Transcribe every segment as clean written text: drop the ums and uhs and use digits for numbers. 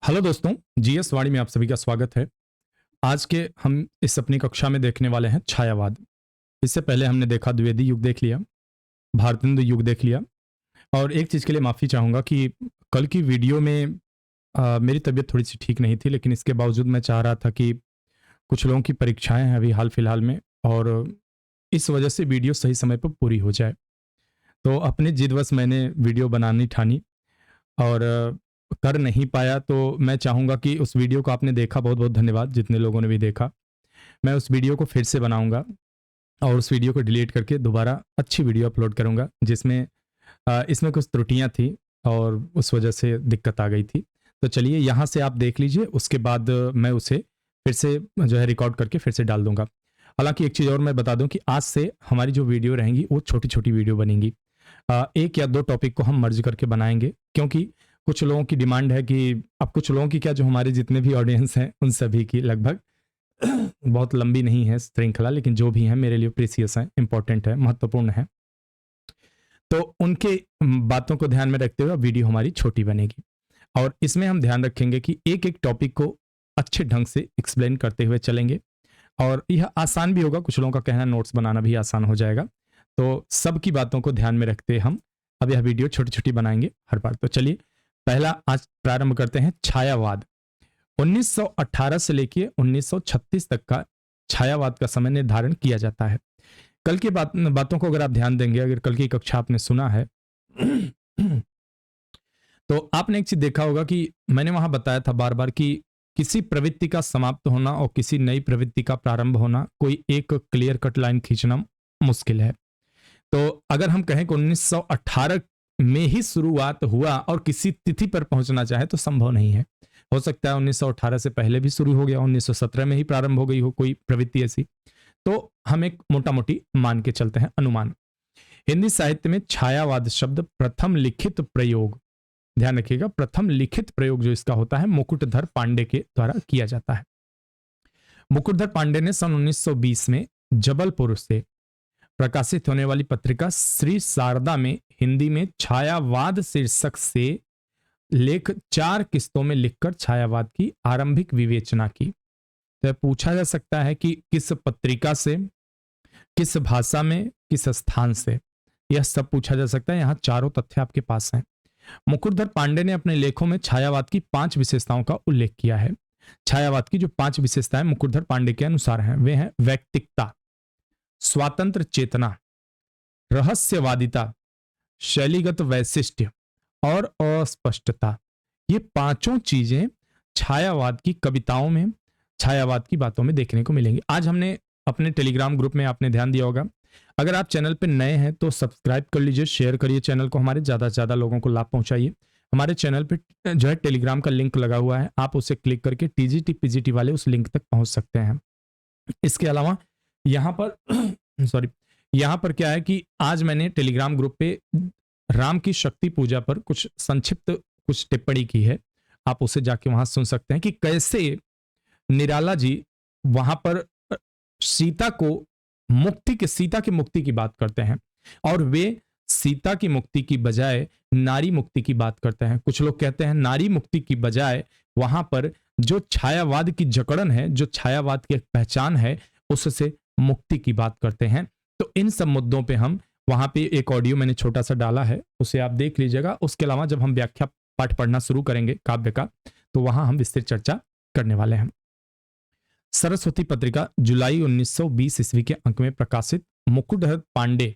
Hello दोस्तों, GS वाणी में आप सभी का स्वागत है। आज के हम इस अपनी कक्षा में देखने वाले हैं छायावाद। इससे पहले हमने देखा द्विवेदी युग देख लिया, भारतेंदु युग देख लिया। और एक चीज़ के लिए माफ़ी चाहूँगा कि कल की वीडियो में मेरी तबीयत थोड़ी सी ठीक नहीं थी, लेकिन इसके बावजूद मैं चाह रहा था कि कुछ लोगों की परीक्षाएं हैं अभी हाल फिलहाल में, और इस वजह से वीडियो सही समय पर पूरी हो जाए। तो अपनी जिदवश मैंने वीडियो बनानी ठानी और कर नहीं पाया। तो मैं चाहूँगा कि उस वीडियो को आपने देखा, बहुत बहुत धन्यवाद जितने लोगों ने भी देखा। मैं उस वीडियो को फिर से बनाऊँगा और उस वीडियो को डिलीट करके दोबारा अच्छी वीडियो अपलोड करूँगा, जिसमें इसमें कुछ त्रुटियाँ थी और उस वजह से दिक्कत आ गई थी। तो चलिए यहाँ से आप देख लीजिए, उसके बाद मैं उसे फिर से जो है रिकॉर्ड करके फिर से डाल दूँगा। हालाँकि एक चीज़ और मैं बता दूँ कि आज से हमारी जो वीडियो रहेंगी वो छोटी-छोटी वीडियो बनेंगी। 1 या 2 टॉपिक को हम मर्ज करके बनाएँगे, क्योंकि कुछ लोगों की डिमांड है कि अब कुछ लोगों की क्या, जो हमारे जितने भी ऑडियंस हैं उन सभी की लगभग बहुत लंबी नहीं है श्रृंखला, लेकिन जो भी हैं मेरे लिए प्रीसियस हैं, इंपॉर्टेंट है, महत्वपूर्ण है। तो उनके बातों को ध्यान में रखते हुए वीडियो हमारी छोटी बनेगी और इसमें हम ध्यान रखेंगे कि एक-एक टॉपिक को अच्छे ढंग से एक्सप्लेन करते हुए चलेंगे और यह आसान भी होगा। कुछ लोगों का कहना है नोट्स बनाना भी आसान हो जाएगा। तो सबकी बातों को ध्यान में रखते हम अब यह वीडियो छोटी-छोटी बनाएँगे हर बार। तो चलिए पहला आज प्रारंभ करते हैं छायावाद। 1918 से लेके 1936 तक का छायावाद का समय निर्धारण किया जाता है। कल की बातों को अगर आप ध्यान देंगे, अगर कल की कक्षा आपने सुना है तो आपने एक चीज देखा होगा कि मैंने वहां बताया था बार बार कि किसी प्रवृत्ति का समाप्त होना और किसी नई प्रवृत्ति का प्रारंभ होना, कोई एक क्लियर कट लाइन खींचना मुश्किल है। तो अगर हम कहें कि 1918 में ही शुरुआत हुआ और किसी तिथि पर पहुंचना चाहे तो संभव नहीं है। हो सकता है 1918 से पहले भी शुरू हो गया, 1917 में ही प्रारंभ हो गई हो कोई प्रवृत्ति ऐसी। तो हम एक मोटा मोटी मान के चलते हैं अनुमान। हिंदी साहित्य में छायावाद शब्द प्रथम लिखित प्रयोग, ध्यान रखिएगा, प्रथम लिखित प्रयोग जो इसका होता है मुकुटधर पांडे के द्वारा किया जाता है। मुकुटधर पांडे ने सन 1920 में जबलपुर से प्रकाशित होने वाली पत्रिका श्री शारदा में हिंदी में छायावाद शीर्षक से लेख 4 किस्तों में लिखकर छायावाद की आरंभिक विवेचना की। तो पूछा जा सकता है कि किस पत्रिका से, किस भाषा में, किस स्थान से, यह सब पूछा जा सकता है। यहां चारों तथ्य आपके पास हैं। मुकुटधर पांडे ने अपने लेखों में छायावाद की 5 विशेषताओं का उल्लेख किया है। छायावाद की जो 5 विशेषताएं मुकुटधर पांडे के अनुसार हैं वे हैं वैयक्तिकता, स्वातंत्र चेतना, रहस्यवादिता, शैलीगत वैशिष्ट्य और अस्पष्टता। ये पांचों चीजें छायावाद की कविताओं में, छायावाद की बातों में देखने को मिलेंगी। आज हमने अपने टेलीग्राम ग्रुप में, आपने ध्यान दिया होगा, अगर आप चैनल पे नए हैं तो सब्सक्राइब कर लीजिए, शेयर करिए चैनल को, हमारे ज्यादा से ज्यादा लोगों को लाभ पहुंचाइए। हमारे चैनल पे जो है टेलीग्राम का लिंक लगा हुआ है, आप उसे क्लिक करके टीजीटी पीजीटी वाले उस लिंक तक पहुंच सकते हैं। इसके अलावा यहाँ पर सॉरी, यहाँ पर क्या है कि आज मैंने टेलीग्राम ग्रुप पे राम की शक्ति पूजा पर कुछ संक्षिप्त कुछ टिप्पणी की है। आप उसे जाके वहां सुन सकते हैं कि कैसे निराला जी वहां पर सीता की मुक्ति की बात करते हैं और वे सीता की मुक्ति की बजाय नारी मुक्ति की बात करते हैं। कुछ लोग कहते हैं नारी मुक्ति की बजाय वहां पर जो छायावाद की जकड़न है, जो छायावाद की एक पहचान है, उससे मुक्ति की बात करते हैं। तो इन सब मुद्दों पे हम वहां पे एक ऑडियो मैंने छोटा सा डाला है, उसे आप देख लीजिएगा। उसके अलावा जब हम व्याख्या पाठ पढ़ना शुरू करेंगे काव्य का, तो वहां हम विस्तृत चर्चा करने वाले हैं। सरस्वती पत्रिका जुलाई 1920 ईस्वी के अंक में प्रकाशित मुकुटधर पांडे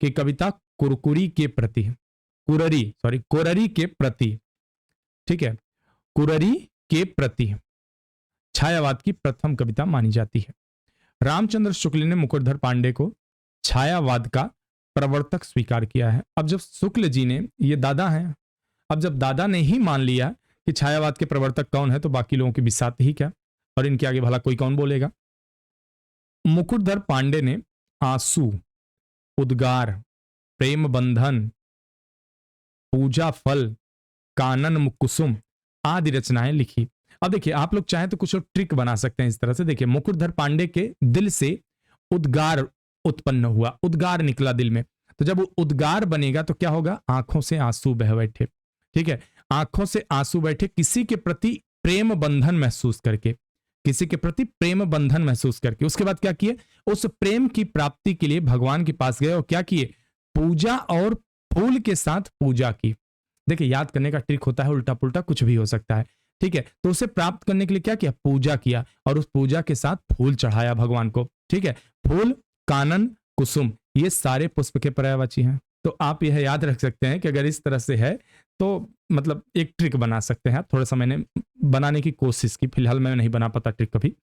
की कविता कुरकुरी के प्रति, कोररी के प्रति, ठीक है, कुररी के प्रति छायावाद की प्रथम कविता मानी जाती है। रामचंद्र शुक्ल ने मुकुटधर पांडे को छायावाद का प्रवर्तक स्वीकार किया है। अब जब शुक्ल जी ने, ये दादा हैं, अब जब दादा ने ही मान लिया कि छायावाद के प्रवर्तक कौन है, तो बाकी लोगों की बिसात ही क्या, और इनके आगे भला कोई कौन बोलेगा। मुकुटधर पांडे ने आंसू, उद्गार, प्रेम बंधन, पूजा फल, कानन कुसुम आदि रचनाएं लिखी। अब देखिए, आप लोग चाहें तो कुछ लोग ट्रिक बना सकते हैं इस तरह से। देखिए, मुकुटधर पांडे के दिल से उद्गार उत्पन्न हुआ, उद्गार निकला दिल में, तो जब वो उद्गार बनेगा तो क्या होगा, आंखों से आंसू बह बैठे। ठीक है, आंखों से आंसू बैठे, किसी के प्रति प्रेम बंधन महसूस करके, किसी के प्रति प्रेम बंधन महसूस करके उसके बाद क्या किए, उस प्रेम की प्राप्ति के लिए भगवान के पास गए और क्या किए, पूजा और फूल के साथ पूजा की। देखिए याद करने का ट्रिक होता है, उल्टा पुल्टा कुछ भी हो सकता है, ठीक है। तो उसे प्राप्त करने के लिए क्या किया, पूजा किया और उस पूजा के साथ फूल चढ़ाया भगवान को, ठीक है। फूल, कानन, कुसुम, ये सारे पुष्प के पर्यायवाची हैं। तो आप यह याद रख सकते हैं कि अगर इस तरह से है तो मतलब एक ट्रिक बना सकते हैं। थोड़ा सा मैंने बनाने की कोशिश की, फिलहाल मैं नहीं बना पाता ट्रिक कभी।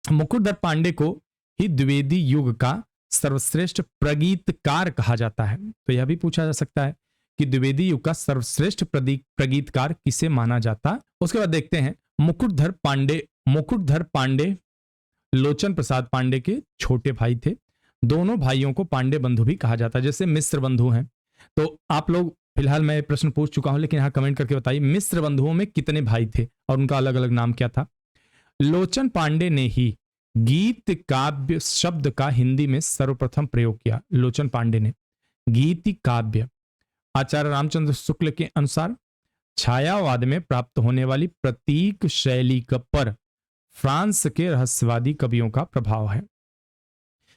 मुकुटधर पांडे को ही द्विवेदी युग का सर्वश्रेष्ठ प्रगीतकार कहा जाता है। तो यह भी पूछा जा सकता है कि द्विवेदी युग का सर्वश्रेष्ठ प्रगीतकार किसे माना जाता। उसके बाद देखते हैं मुकुटधर पांडे लोचन प्रसाद पांडे के छोटे भाई थे। दोनों भाइयों को पांडे बंधु भी कहा जाता है, जैसे मिश्र बंधु हैं। तो आप लोग, फिलहाल मैं प्रश्न पूछ चुका हूं, लेकिन यहां कमेंट करके बताइए मिश्र बंधुओं में कितने भाई थे और उनका अलग अलग नाम क्या था। लोचन पांडे ने ही गीत काव्य शब्द का हिंदी में सर्वप्रथम प्रयोग किया। लोचन पांडे ने गीति काव्य। आचार्य रामचंद्र शुक्ल के अनुसार छायावाद में प्राप्त होने वाली प्रतीक शैली पर फ्रांस के रहस्यवादी कवियों का प्रभाव है।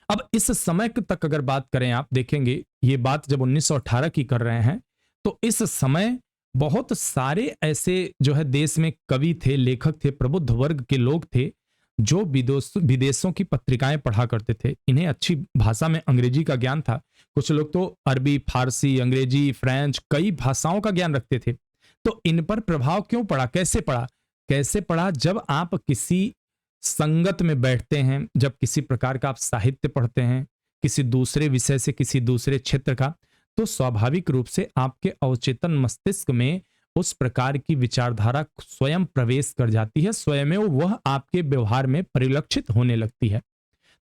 अब इस समय तक अगर बात करें, आप देखेंगे ये बात जब 1918 की कर रहे हैं, तो इस समय बहुत सारे ऐसे जो है देश में कवि थे, लेखक थे, प्रबुद्ध वर्ग के लोग थे जो विदेशों की पत्रिकाएं पढ़ा करते थे। इन्हें अच्छी भाषा में अंग्रेजी का ज्ञान था। कुछ लोग तो अरबी, फारसी, अंग्रेजी, फ्रेंच, कई भाषाओं का ज्ञान रखते थे। तो इन पर प्रभाव क्यों पड़ा, कैसे पड़ा? कैसे पड़ा? जब आप किसी संगत में बैठते हैं, जब किसी प्रकार का आप साहित्य पढ़ते हैं, किसी दूसरे विषय से, किसी दूसरे क्षेत्र का, तो स्वाभाविक रूप से आपके अवचेतन मस्तिष्क में उस प्रकार की विचारधारा स्वयं प्रवेश कर जाती है, स्वयं वह आपके व्यवहार में परिलक्षित होने लगती है।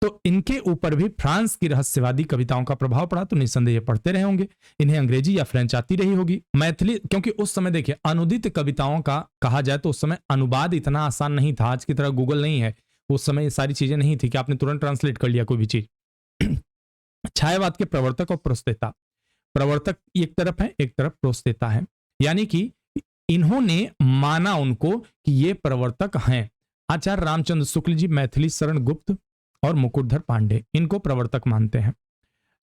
तो इनके ऊपर भी फ्रांस की रहस्यवादी कविताओं का प्रभाव पड़ा, तो निसंदेह पढ़ते रहे होंगे। इन्हें अंग्रेजी या फ्रेंच आती रही होगी। मैथिली, क्योंकि उस समय देखिए अनुदित कविताओं का कहा जाए तो उस समय अनुवाद इतना आसान नहीं था, आज की तरह गूगल नहीं है। उस समय ये सारी चीजें नहीं थी कि आपने तुरंत ट्रांसलेट कर लिया कोई भी चीज। छायावाद के प्रवर्तक और प्रोस्तेता। प्रवर्तक एक तरफ है, एक तरफ प्रोस्तेता है, यानी कि इन्होंने माना उनको कि ये प्रवर्तक हैं। आचार्य रामचंद्र शुक्ल जी, मैथिली शरण गुप्त और मुकुटधर पांडे, इनको प्रवर्तक मानते हैं।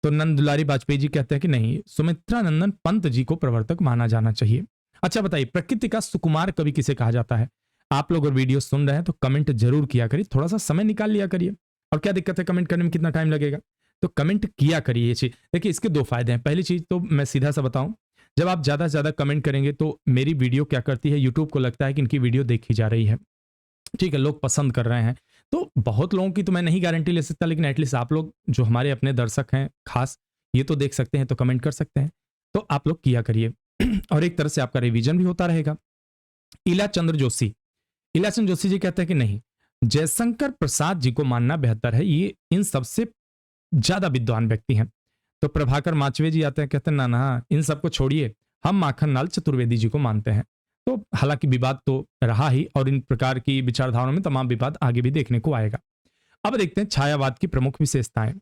तो नंद दुलारी वाजपेयी जी कहते हैं कि नहीं, सुमित्रा नंदन पंत जी को प्रवर्तक माना जाना चाहिए। अच्छा बताइए, प्रकृति का सुकुमार कवि किसे कहा जाता है? आप लोग अगर वीडियो सुन रहे हैं तो कमेंट जरूर किया करिए, थोड़ा सा समय निकाल लिया करिए। और क्या दिक्कत है, कमेंट करने में कितना टाइम लगेगा, तो कमेंट किया करिए। ये चीज देखिए, इसके दो फायदे हैं। पहली चीज तो मैं सीधा सा बताऊं, जब आप ज्यादा से ज्यादा कमेंट करेंगे तो मेरी वीडियो क्या करती है, यूट्यूब को लगता है कि इनकी वीडियो देखी जा रही है, ठीक है, लोग पसंद कर रहे हैं। तो बहुत लोगों की तो मैं नहीं गारंटी ले सकता, लेकिन एटलीस्ट आप लोग जो हमारे अपने दर्शक हैं खास, ये तो देख सकते हैं, तो कमेंट कर सकते हैं। तो आप लोग किया करिए और एक तरह से आपका रिवीजन भी होता रहेगा। इलाचंद्र जोशी जी कहते हैं कि नहीं, जयशंकर प्रसाद जी को मानना बेहतर है, ये इन सबसे ज्यादा विद्वान व्यक्ति हैं। तो प्रभाकर माचवे जी आते हैं, कहते हैं ना ना, इन सबको छोड़िए, हम माखनलाल चतुर्वेदी जी को मानते हैं। तो हालांकि विवाद तो रहा ही, और इन प्रकार की विचारधाराओं में तमाम विवाद आगे भी देखने को आएगा। अब देखते हैं छायावाद की प्रमुख विशेषताएं।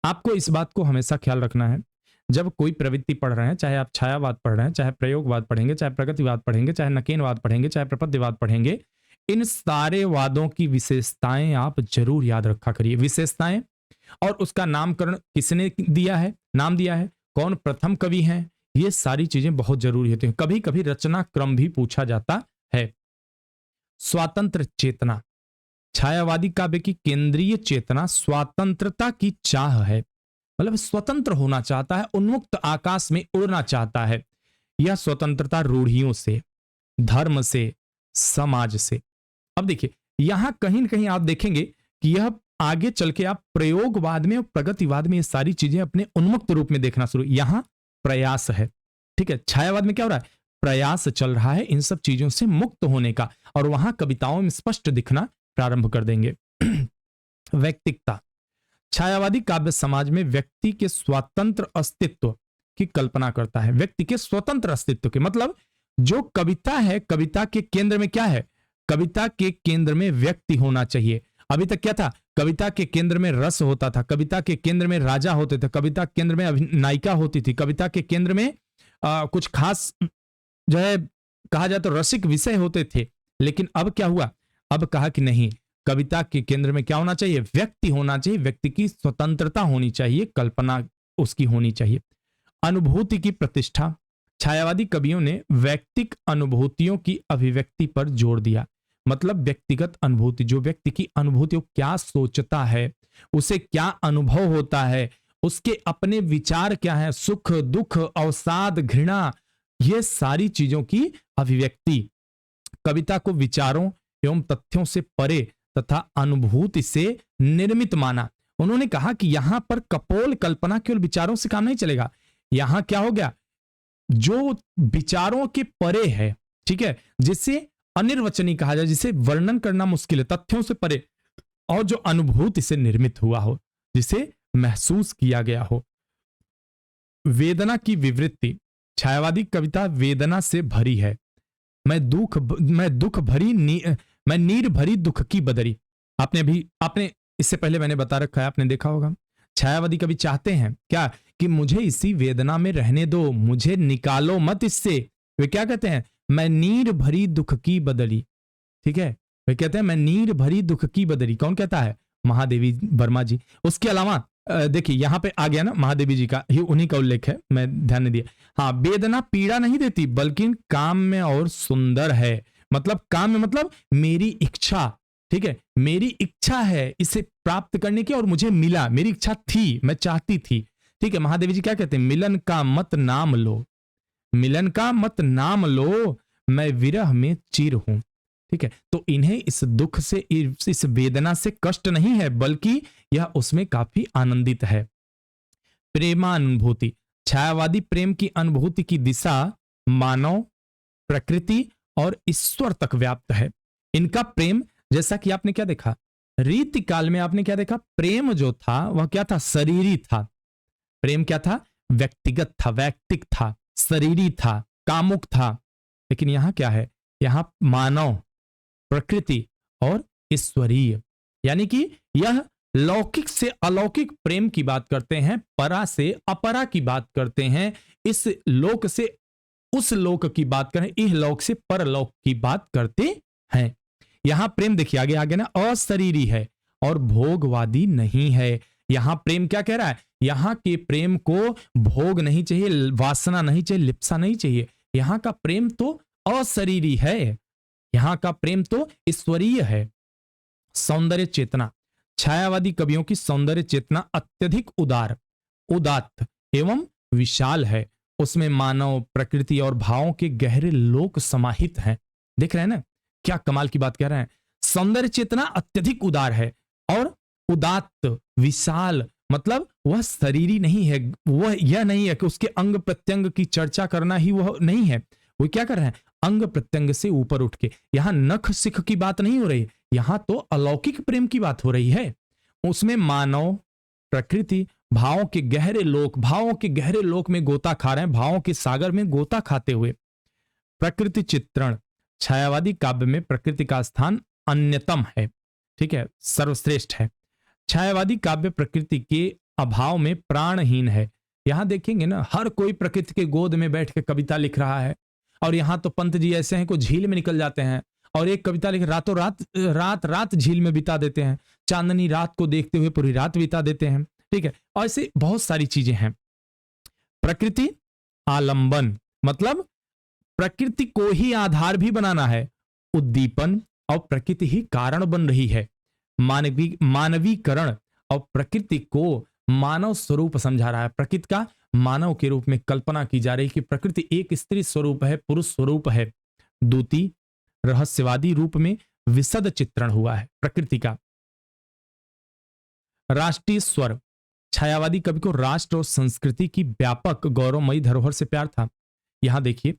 आपको इस बात को हमेशा ख्याल रखना है, जब कोई प्रवृत्ति पढ़ रहे हैं, चाहे आप छायावाद पढ़ रहे हैं, चाहे प्रयोगवाद पढ़ेंगे, चाहे प्रगतिवाद पढ़ेंगे, चाहे नकेनवाद पढ़ेंगे, चाहे प्रपद्यवाद पढ़ेंगे, इन सारे वादों की विशेषताएं आप जरूर याद रखा करिए। विशेषताएं और उसका नामकरण किसने दिया है, नाम दिया है, कौन प्रथम कवि हैं, ये सारी चीजें बहुत जरूरी होती हैं। कभी कभी रचना क्रम भी पूछा जाता है। स्वातंत्र चेतना, छायावादी काव्य की केंद्रीय चेतना स्वातंत्रता की चाह है, मतलब स्वतंत्र होना चाहता है, उन्मुक्त आकाश में उड़ना चाहता है। यह स्वतंत्रता रूढ़ियों से, धर्म से, समाज से। अब देखिए यहां कहीं ना कहीं आप देखेंगे कि यह आगे चल के आप प्रयोगवाद में और प्रगतिवाद में ये सारी चीजें अपने उन्मुक्त रूप में देखना शुरू, यहां प्रयास है, ठीक है। छायावाद में क्या हो रहा है, प्रयास चल रहा है इन सब चीजों से मुक्त होने का, और वहां कविताओं में स्पष्ट दिखना प्रारंभ कर देंगे। व्यक्तिकता, छायावादी काव्य समाज में व्यक्ति के स्वतंत्र अस्तित्व की कल्पना करता है। व्यक्ति के स्वतंत्र अस्तित्व के मतलब जो कविता है, कविता के केंद्र में क्या है, कविता के केंद्र में व्यक्ति होना चाहिए। अभी तक क्या था, कविता के केंद्र में रस होता था, कविता के केंद्र में राजा होते थे, कविता के केंद्र में नायिका होती थी, कविता के केंद्र में कुछ खास जो है कहा जाए तो रसिक विषय होते थे। लेकिन अब क्या हुआ, अब कहा कि नहीं, कविता के केंद्र में क्या होना चाहिए, व्यक्ति होना चाहिए, व्यक्ति की स्वतंत्रता होनी चाहिए, कल्पना उसकी होनी चाहिए। अनुभूति की प्रतिष्ठा, छायावादी कवियों ने व्यक्तिक अनुभूतियों की अभिव्यक्ति पर जोर दिया। मतलब व्यक्तिगत अनुभूति, जो व्यक्ति की अनुभूति, वो क्या सोचता है, उसे क्या अनुभव होता है, उसके अपने विचार क्या है, सुख दुख अवसाद घृणा, ये सारी चीजों की अभिव्यक्ति। कविता को विचारों एवं तथ्यों से परे तथा अनुभूति से निर्मित माना। उन्होंने कहा कि यहां पर कपोल कल्पना केवल विचारों से काम नहीं चलेगा, यहां क्या हो गया, जो विचारों के परे है, ठीक है, जिसे अनिर्वचनीय कहा जाए, जिसे वर्णन करना मुश्किल है, तथ्यों से परे, और जो अनुभूति से निर्मित हुआ हो, जिसे महसूस किया गया हो। वेदना की विवृत्ति, छायावादी कविता वेदना से भरी है। मैं नीर भरी दुख की बदरी। आपने इससे पहले मैंने बता रखा है, आपने देखा होगा। छायावादी कवि चाहते हैं क्या, कि मुझे इसी वेदना में रहने दो, मुझे निकालो मत इससे। वे क्या कहते हैं, मैं नीर भरी दुख की बदली, ठीक है, वे कहते हैं मैं नीर भरी दुख की बदली। कौन कहता है, महादेवी वर्मा जी। उसके अलावा देखिए यहां पे आ गया ना महादेवी जी का ही, उन्हीं का उल्लेख है, मैं ध्यान नहीं दिया। हाँ, वेदना पीड़ा नहीं देती बल्कि काम में और सुंदर है। मतलब काम में मतलब मेरी इच्छा, ठीक है, मेरी इच्छा है इसे प्राप्त करने की, और मुझे मिला, मेरी इच्छा थी, मैं चाहती थी, ठीक है। महादेवी जी क्या कहते हैं, मिलन का मत नाम लो, मिलन का मत नाम लो, मैं विरह में चिर हूं, ठीक है। तो इन्हें इस दुख से, इस वेदना से कष्ट नहीं है, बल्कि यह उसमें काफी आनंदित है। प्रेमानुभूति, छायावादी प्रेम की अनुभूति की दिशा मानव, प्रकृति और ईश्वर तक व्याप्त है। इनका प्रेम, जैसा कि आपने क्या देखा, रीति काल में आपने क्या देखा, प्रेम जो था वह क्या था, शरीरी था। प्रेम क्या था, व्यक्तिगत था, वैयक्तिक था, शरीरी था, कामुक था। लेकिन यहां क्या है, यहां मानव, प्रकृति और ईश्वरीय, यानी कि यह लौकिक से अलौकिक प्रेम की बात करते हैं, परा से अपरा की बात करते हैं, इस लोक से उस लोक की बात करें, इह लोक से परलोक की बात करते हैं। यहां प्रेम देखिए आगे आगे ना, अशरीरी है और भोगवादी नहीं है। यहां प्रेम क्या कह रहा है, यहां के प्रेम को भोग नहीं चाहिए, वासना नहीं चाहिए, लिप्सा नहीं चाहिए। यहां का प्रेम तो अशरीरी है, यहां का प्रेम तो ईश्वरीय है। सौंदर्य चेतना, छायावादी कवियों की सौंदर्य चेतना अत्यधिक उदार, उदात्त एवं विशाल है। उसमें मानव, प्रकृति और भावों के गहरे लोक समाहित हैं। देख रहे हैं ना, क्या कमाल की बात कह रहे हैं। सौंदर्य चेतना अत्यधिक उदार है और उदात्त, विशाल, मतलब वह शरीरी नहीं है, वह यह नहीं है कि उसके अंग प्रत्यंग की चर्चा करना ही वह नहीं है। वो क्या कर रहे हैं, अंग प्रत्यंग से ऊपर उठ के। यहां नख सिख की बात नहीं हो रही, यहां तो अलौकिक प्रेम की बात हो रही है। उसमें मानव, प्रकृति, भावों के गहरे लोक, भावों के गहरे लोक में गोता खा रहे हैं, भावों के सागर में गोता खाते हुए। प्रकृति चित्रण, छायावादी काव्य में प्रकृति का स्थान अन्यतम है, ठीक है, सर्वश्रेष्ठ है। छायावादी काव्य प्रकृति के अभाव में प्राणहीन है। यहां देखेंगे ना, हर कोई प्रकृति के गोद में बैठ के कविता लिख रहा है, और यहां तो पंत जी ऐसे हैं, को झील में निकल जाते हैं और एक कविता लिख रातों रात रात झील में बिता देते हैं, चांदनी रात को देखते हुए पूरी रात बिता देते हैं, ठीक है। और ऐसे बहुत सारी चीजें हैं। प्रकृति आलंबन, मतलब प्रकृति को ही आधार भी बनाना है, उद्दीपन, और प्रकृति ही कारण बन रही है। मानवीकरण, और प्रकृति को मानव स्वरूप समझा रहा है, प्रकृति का मानव के रूप में कल्पना की जा रही कि प्रकृति एक स्त्री स्वरूप है, पुरुष स्वरूप है। दूती, रहस्यवादी रूप में विशद चित्रण हुआ है प्रकृति का। राष्ट्रीय स्वर, छायावादी कवि को राष्ट्र और संस्कृति की व्यापक गौरवमयी धरोहर से प्यार था। यहां देखिए,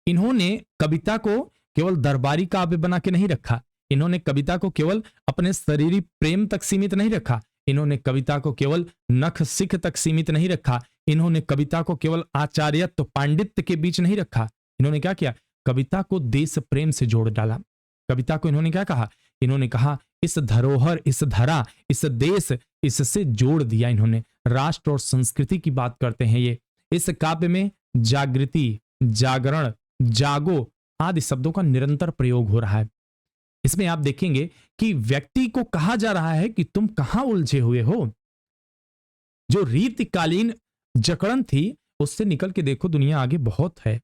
इन्होंने कविता को केवल दरबारी काव्य बना के नहीं रखा, इन्होंने कविता को केवल अपने शरीरी प्रेम तक सीमित नहीं रखा, इन्होंने कविता को केवल नख सिख तक सीमित नहीं रखा, इन्होंने कविता को केवल आचार्यत्व पांडित्य के बीच नहीं रखा। इन्होंने क्या किया, कविता को देश प्रेम से जोड़ डाला। कविता को इन्होंने क्या कहा, इन्होंने कहा इस धरोहर, इस धरा, इस देश, इससे जोड़ दिया इन्होंने। राष्ट्र और संस्कृति की बात करते हैं ये। इस काव्य में जागृति, जागरण, जागो आदि शब्दों का निरंतर प्रयोग हो रहा है। इसमें आप देखेंगे कि व्यक्ति को कहा जा रहा है कि तुम कहां उलझे हुए हो। जो रीतिकालीन जकड़न थी उससे निकल के देखो, दुनिया आगे बहुत है।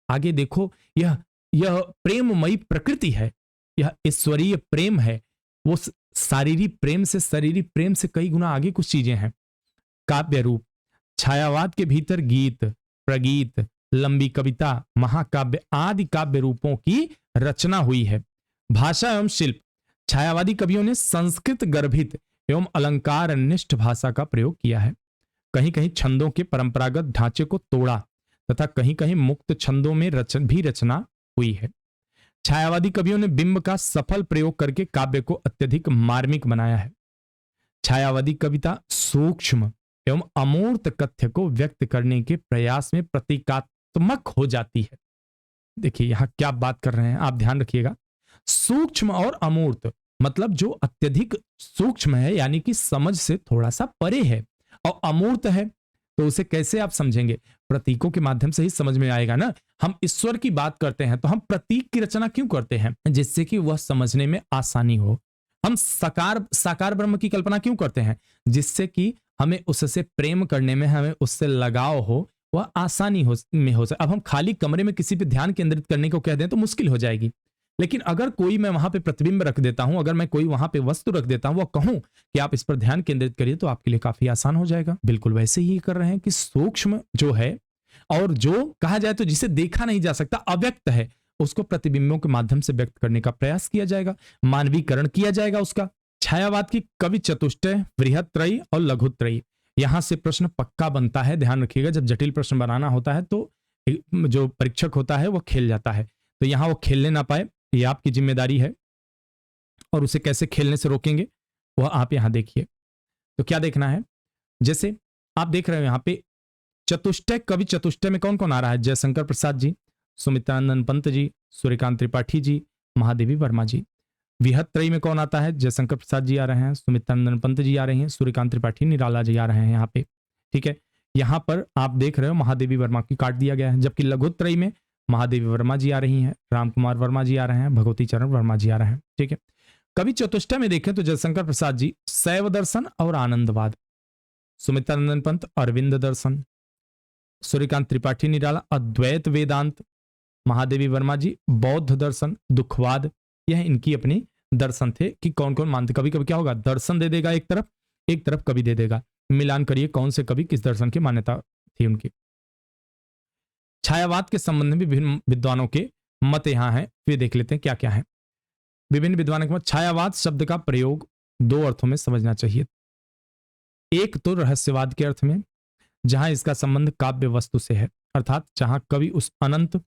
आगे देखो, यह प्रेममयी प्रकृति है, यह ईश्वरीय प्रेम है। वो शारीरिक प्रेम से, शारीरिक प्रेम से कई गुना आगे कुछ चीजें हैं। काव्य रूप, छायावाद के भीतर गीत, प्रगीत, लंबी कविता, महाकाव्य आदि काव्य रूपों की रचना हुई है। भाषा एवं शिल्प, छायावादी कवियों ने संस्कृत गर्भित एवं अलंकार निष्ठ भाषा का प्रयोग किया है। कहीं कहीं छंदों के परंपरागत ढांचे को तोड़ा तथा कहीं कहीं मुक्त छंदों में रचना हुई है। छायावादी कवियों ने बिंब का सफल प्रयोग करके काव्य को अत्यधिक मार्मिक बनाया है। छायावादी कविता सूक्ष्म एवं अमूर्त कथ्य को व्यक्त करने के प्रयास में प्रतीकात्मक हो जाती है। देखिए यहां क्या बात कर रहे हैं, आप ध्यान रखिएगा। सूक्ष्म और अमूर्त मतलब जो अत्यधिक सूक्ष्म है यानी कि समझ से थोड़ा सा परे है, और अमूर्त है तो उसे कैसे आप समझेंगे? प्रतीकों के माध्यम से ही समझ में आएगा ना। हम ईश्वर की बात करते हैं तो हम प्रतीक की रचना क्यों करते हैं? जिससे कि वह समझने में आसानी हो। हम साकार ब्रह्म की कल्पना क्यों करते हैं? जिससे कि हमें उससे प्रेम करने में, हमें उससे लगाव हो, वह आसानी हो सके। अब हम खाली कमरे में किसी पे ध्यान केंद्रित करने को कह दें तो मुश्किल हो जाएगी। लेकिन अगर कोई मैं वहां पे प्रतिबिंब रख देता हूं, अगर मैं कोई वहां पे वस्तु रख देता हूं, वो कहूं कि आप इस पर ध्यान केंद्रित करिए, तो आपके लिए काफी आसान हो जाएगा। बिल्कुल वैसे ही कर रहे हैं कि सूक्ष्म जो है और जो कहा जाए तो जिसे देखा नहीं जा सकता, अव्यक्त है, उसको प्रतिबिंबों के माध्यम से व्यक्त करने का प्रयास किया जाएगा, मानवीकरण किया जाएगा उसका। छायावाद की कवि चतुष्टय, बृहत्त्रयी और लघुत्रयी, यहां से प्रश्न पक्का बनता है। ध्यान रखिएगा, जब जटिल प्रश्न बनाना होता है तो जो परीक्षक होता है वो खेल जाता है, तो यहां वो खेलने ना पाए, ये आपकी जिम्मेदारी है। और उसे कैसे खेलने से रोकेंगे वह आप यहां देखिए। तो क्या देखना है, जैसे आप देख रहे हो यहां पे चतुष्टय, कवि चतुष्टय में कौन कौन आ रहा है? जयशंकर प्रसाद जी, सुमित्रानंद पंत जी, सूर्यकांत त्रिपाठी जी, महादेवी वर्मा जी। बृहत्त्रयी में कौन आता है? जयशंकर प्रसाद जी आ रहे हैं, सुमित्रानंद पंत जी आ रही हैं, सूर्यकांत त्रिपाठी निराला जी आ रहे हैं यहाँ पे। ठीक है, यहां पर आप देख रहे हो महादेवी वर्मा की काट दिया गया है। जबकि लघुत्रयी में महादेवी वर्मा जी आ रही हैं, राम कुमार वर्मा जी आ रहे हैं, भगवती चरण वर्मा जी आ रहे हैं। ठीक है, कवि चतुष्टय में देखें तो जयशंकर प्रसाद जी शैव दर्शन और आनंदवाद, सुमित्रानंद पंत अरविंद दर्शन, सूर्यकांत त्रिपाठी निराला अद्वैत वेदांत, महादेवी वर्मा जी बौद्ध दर्शन दुखवाद। यह इनकी अपनी दर्शन थे कि कौन कौन मानते। कभी कभी क्या होगा, दर्शन दे देगा एक तरफ कवि दे देगा, मिलान करिए कौन से कवि किस दर्शन की मान्यता थी उनकी। छायावाद के संबंध में विभिन्न विद्वानों के मत यहां हैं, वे देख लेते हैं क्या क्या है। विभिन्न विद्वानों के मत, छायावाद शब्द का प्रयोग दो अर्थों में समझना चाहिए। एक तो रहस्यवाद के अर्थ में, जहां इसका संबंध काव्य वस्तु से है, अर्थात जहां कवि उस अनंत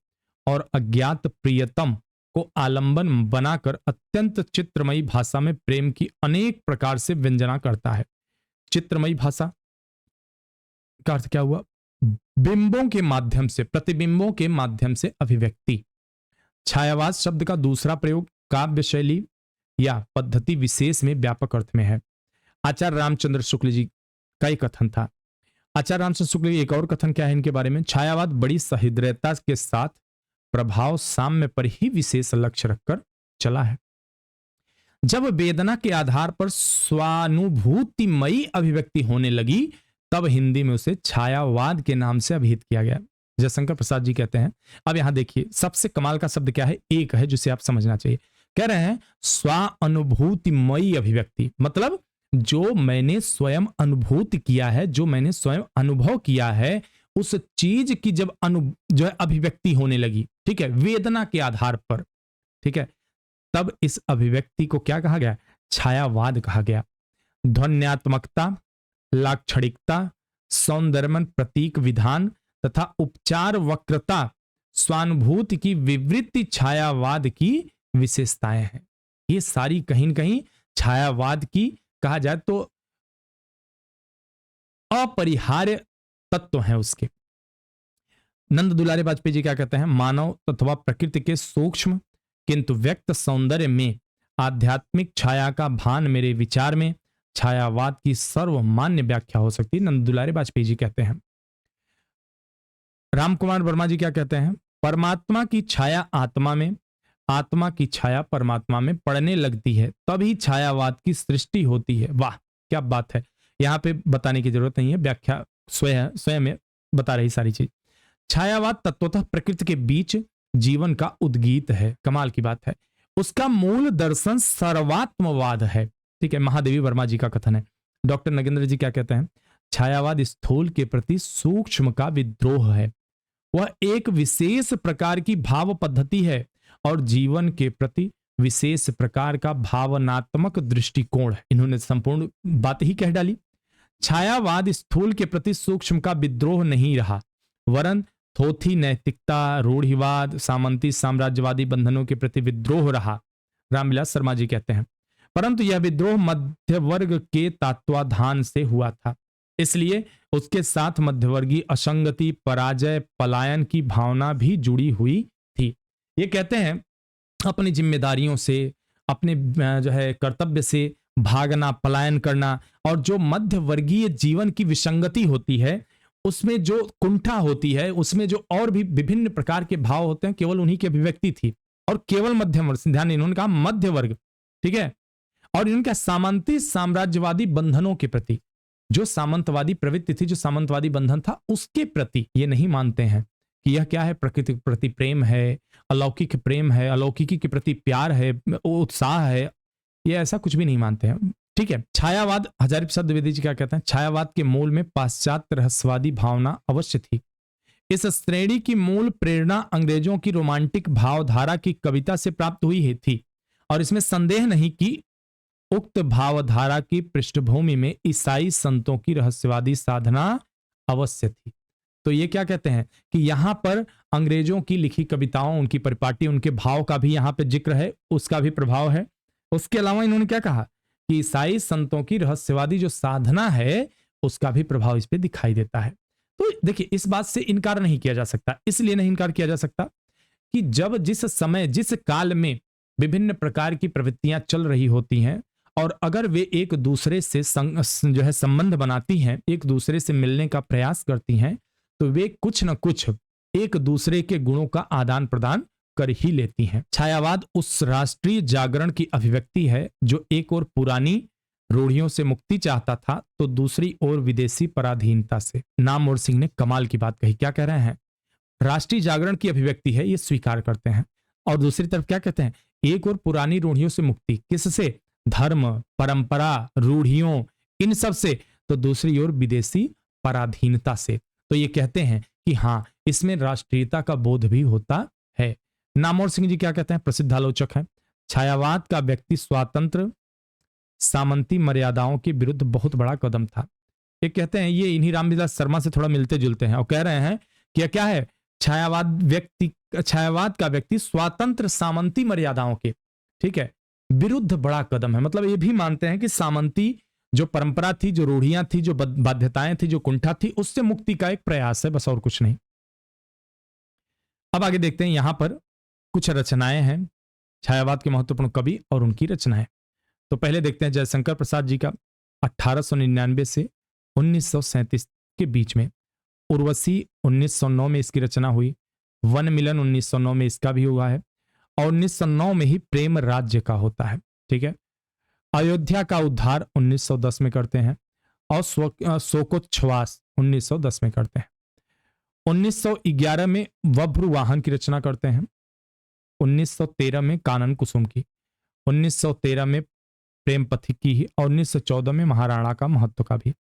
और अज्ञात प्रियतम को आलंबन बनाकर अत्यंत चित्रमयी भाषा में प्रेम की अनेक प्रकार से व्यंजना करता है। चित्रमयी भाषा का अर्थ क्या हुआ? बिंबों के माध्यम से, प्रतिबिंबों के माध्यम से अभिव्यक्ति। छायावाद शब्द का दूसरा प्रयोग काव्य शैली या पद्धति विशेष में व्यापक अर्थ में है। आचार्य रामचंद्र शुक्ल जी का एक कथन था। आचार्य रामचंद्र शुक्ल जी एक और कथन क्या है इनके बारे में? छायावाद बड़ी सहृदयता के साथ प्रभाव साम्य पर ही विशेष लक्ष्य रखकर चला है। जब वेदना के आधार पर स्वानुभूतिमयी अभिव्यक्ति होने लगी, तब हिंदी में उसे छायावाद के नाम से अभिहित किया गया। जयशंकर प्रसाद जी कहते हैं। अब यहां देखिए, सबसे कमाल का शब्द क्या है? एक है, जिसे आप समझना चाहिए। कह रहे हैं स्वानुभूतिमयी अभिव्यक्ति, मतलब जो मैंने स्वयं अनुभूति किया है, जो मैंने स्वयं अनुभव किया है, उस चीज की जब जो है अभिव्यक्ति होने लगी, ठीक है, वेदना के आधार पर, ठीक है, तब इस अभिव्यक्ति को क्या कहा गया? छायावाद कहा गया। ध्वन्यात्मकता, लाक्षणिकता, सौंदर्यमन प्रतीक विधान तथा उपचार वक्रता, स्वानुभूति की विवृत्ति छायावाद की विशेषताएं हैं। ये सारी कहीं न कहीं छायावाद की, कहा जाए तो अपरिहार्य तत्व हैं उसके। नंद दुलारे वाजपेयी जी क्या कहते हैं? मानव अथवा प्रकृति के सूक्ष्म किंतु व्यक्त सौंदर्य में आध्यात्मिक छाया का भान मेरे विचार में छायावाद की सर्वमान्य व्याख्या हो सकती है। नंद दुलारे वाजपेयी जी कहते हैं। राम कुमार वर्मा जी क्या कहते हैं? परमात्मा की छाया आत्मा में, आत्मा की छाया परमात्मा में पड़ने लगती है, तभी छायावाद की सृष्टि होती है। वाह क्या बात है, यहाँ पे बताने की जरूरत नहीं है, व्याख्या स्वयं स्वयं में बता रही सारी चीज। छायावाद तत्वतः प्रकृति के बीच जीवन का उद्गीत है, कमाल की बात है। उसका मूल दर्शन सर्वात्मवाद है। ठीक है, महादेवी वर्मा जी का कथन है। डॉक्टर नगेंद्र जी क्या कहते हैं, छायावाद स्थूल के प्रति सूक्ष्म का विद्रोह है। वह एक विशेष प्रकार की भाव पद्धति है और जीवन के प्रति विशेष प्रकार का भावनात्मक दृष्टिकोण है। इन्होंने संपूर्ण बात ही कह डाली। छायावाद स्थूल के प्रति सूक्ष्म का विद्रोह नहीं रहा, वरन थोथी नैतिकता, रूढ़िवाद, सामंती साम्राज्यवादी बंधनों के प्रति विद्रोह रहा। रामविलास शर्मा जी कहते हैं, परंतु यह विद्रोह मध्य वर्ग के तत्वाधान से हुआ था, इसलिए उसके साथ मध्यवर्गीय असंगति, पराजय, पलायन की भावना भी जुड़ी हुई थी। ये कहते हैं अपनी जिम्मेदारियों से, अपने जो है कर्तव्य से भागना, पलायन करना, और जो मध्य वर्गीय जीवन की विसंगति होती है, उसमें जो कुंठा होती है, उसमें जो और भी विभिन्न प्रकार के भाव होते हैं, केवल उन्हीं की अभिव्यक्ति थी। और केवल मध्यम वर्ग, ध्यान, इन्होंने कहा मध्य वर्ग, ठीक है। और इनका सामंती साम्राज्यवादी बंधनों के प्रति, जो सामंतवादी प्रवृत्ति थी, जो सामंतवादी बंधन था, उसके प्रति ये नहीं मानते हैं कि यह क्या है, प्रकृति के प्रति प्रेम है, अलौकिक प्रेम है, अलौकिकी के प्रति प्यार है, उत्साह है, ये ऐसा कुछ भी नहीं मानते हैं। ठीक है। छायावाद, हजारी प्रसाद द्विवेदी जी क्या कहते हैं, छायावाद के मूल में पाश्चात्य रहस्यवादी भावना अवश्य थी। इस श्रेणी की मूल प्रेरणा अंग्रेजों की रोमांटिक भावधारा की कविता से प्राप्त हुई थी, और इसमें संदेह नहीं कि उक्त भावधारा की पृष्ठभूमि में ईसाई संतों की रहस्यवादी साधना अवश्य थी। तो ये क्या कहते हैं कि यहां पर अंग्रेजों की लिखी कविताओं, उनकी परिपाटी, उनके भाव का भी यहां पे जिक्र है, उसका भी प्रभाव है। उसके अलावा इन्होंने क्या कहा कि ईसाई संतों की रहस्यवादी जो साधना है, उसका भी प्रभाव इस पे दिखाई देता है। तो देखिए, इस बात से इनकार नहीं किया जा सकता। इसलिए नहीं इनकार किया जा सकता कि जब जिस समय, जिस काल में विभिन्न प्रकार की प्रवृत्तियां चल रही होती हैं, और अगर वे एक दूसरे से जो है संबंध बनाती हैं, एक दूसरे से मिलने का प्रयास करती हैं, तो वे कुछ न कुछ एक दूसरे के गुणों का आदान प्रदान कर ही लेती हैं। छायावाद उस राष्ट्रीय जागरण की अभिव्यक्ति है जो एक और पुरानी रूढ़ियों से मुक्ति चाहता था, तो दूसरी ओर विदेशी पराधीनता से। नामवर सिंह ने कमाल की बात कही। क्या कह रहे हैं, राष्ट्रीय जागरण की अभिव्यक्ति है, ये स्वीकार करते हैं, और दूसरी तरफ क्या कहते हैं, एक और पुरानी रूढ़ियों से मुक्ति, किससे, धर्म, परंपरा, रूढ़ियों, इन सब से, तो दूसरी ओर विदेशी पराधीनता से। तो ये कहते हैं कि हाँ, इसमें राष्ट्रीयता का बोध भी होता है। नामवर सिंह जी क्या कहते हैं, प्रसिद्ध आलोचक हैं, छायावाद का व्यक्ति स्वातंत्र सामंती मर्यादाओं के विरुद्ध बहुत बड़ा कदम था। ये कहते हैं, ये इन्हीं रामविलास शर्मा से थोड़ा मिलते जुलते हैं, और कह रहे हैं कि क्या है, छायावाद का व्यक्ति स्वतंत्र सामंती मर्यादाओं के, ठीक है, विरुद्ध बड़ा कदम है। मतलब ये भी मानते हैं कि सामंती जो परंपरा थी, जो रूढ़ियां थी, जो बाध्यताएं थी, जो कुंठा थी, उससे मुक्ति का एक प्रयास है, बस और कुछ नहीं। अब आगे देखते हैं, यहां पर कुछ रचनाएं हैं, छायावाद के महत्वपूर्ण कवि और उनकी रचनाएं। तो पहले देखते हैं जयशंकर प्रसाद जी का 1899 से 1937 के बीच में। उर्वशी 1909 में इसकी रचना हुई, वन मिलन 1909 में इसका भी हुआ है, और 1909 में ही प्रेम राज्य का होता है। ठीक है। अयोध्या का उद्धार 1910 में करते हैं, और शोकोच्छ्वास 1910 में करते हैं। 1911 में वभ्रुवाहन की रचना करते हैं, 1913 में कानन कुसुम की, 1913 में प्रेम पथिक की ही, और 1914 में महाराणा का महत्व का भी,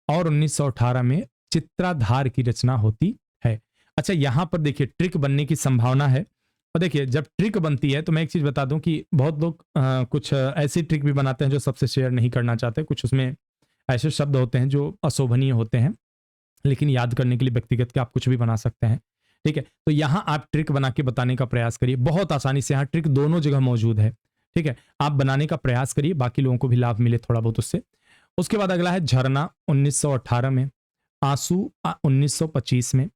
और 1918 में चित्राधार की रचना होती है। अच्छा, यहां पर देखिए ट्रिक बनने की संभावना है। और देखिए, जब ट्रिक बनती है तो मैं एक चीज बता दूं कि बहुत लोग कुछ ऐसी ट्रिक भी बनाते हैं जो सबसे शेयर नहीं करना चाहते। कुछ उसमें ऐसे शब्द होते हैं जो अशोभनीय होते हैं, लेकिन याद करने के लिए व्यक्तिगत के आप कुछ भी बना सकते हैं। ठीक है। तो यहां आप ट्रिक बना के बताने का प्रयास करिए, बहुत आसानी से। यहाँ ट्रिक दोनों जगह मौजूद है। ठीक है, आप बनाने का प्रयास करिए, बाकी लोगों को भी लाभ मिले थोड़ा बहुत उससे। उसके बाद अगला है झरना 1918 में, आंसू 1925 में,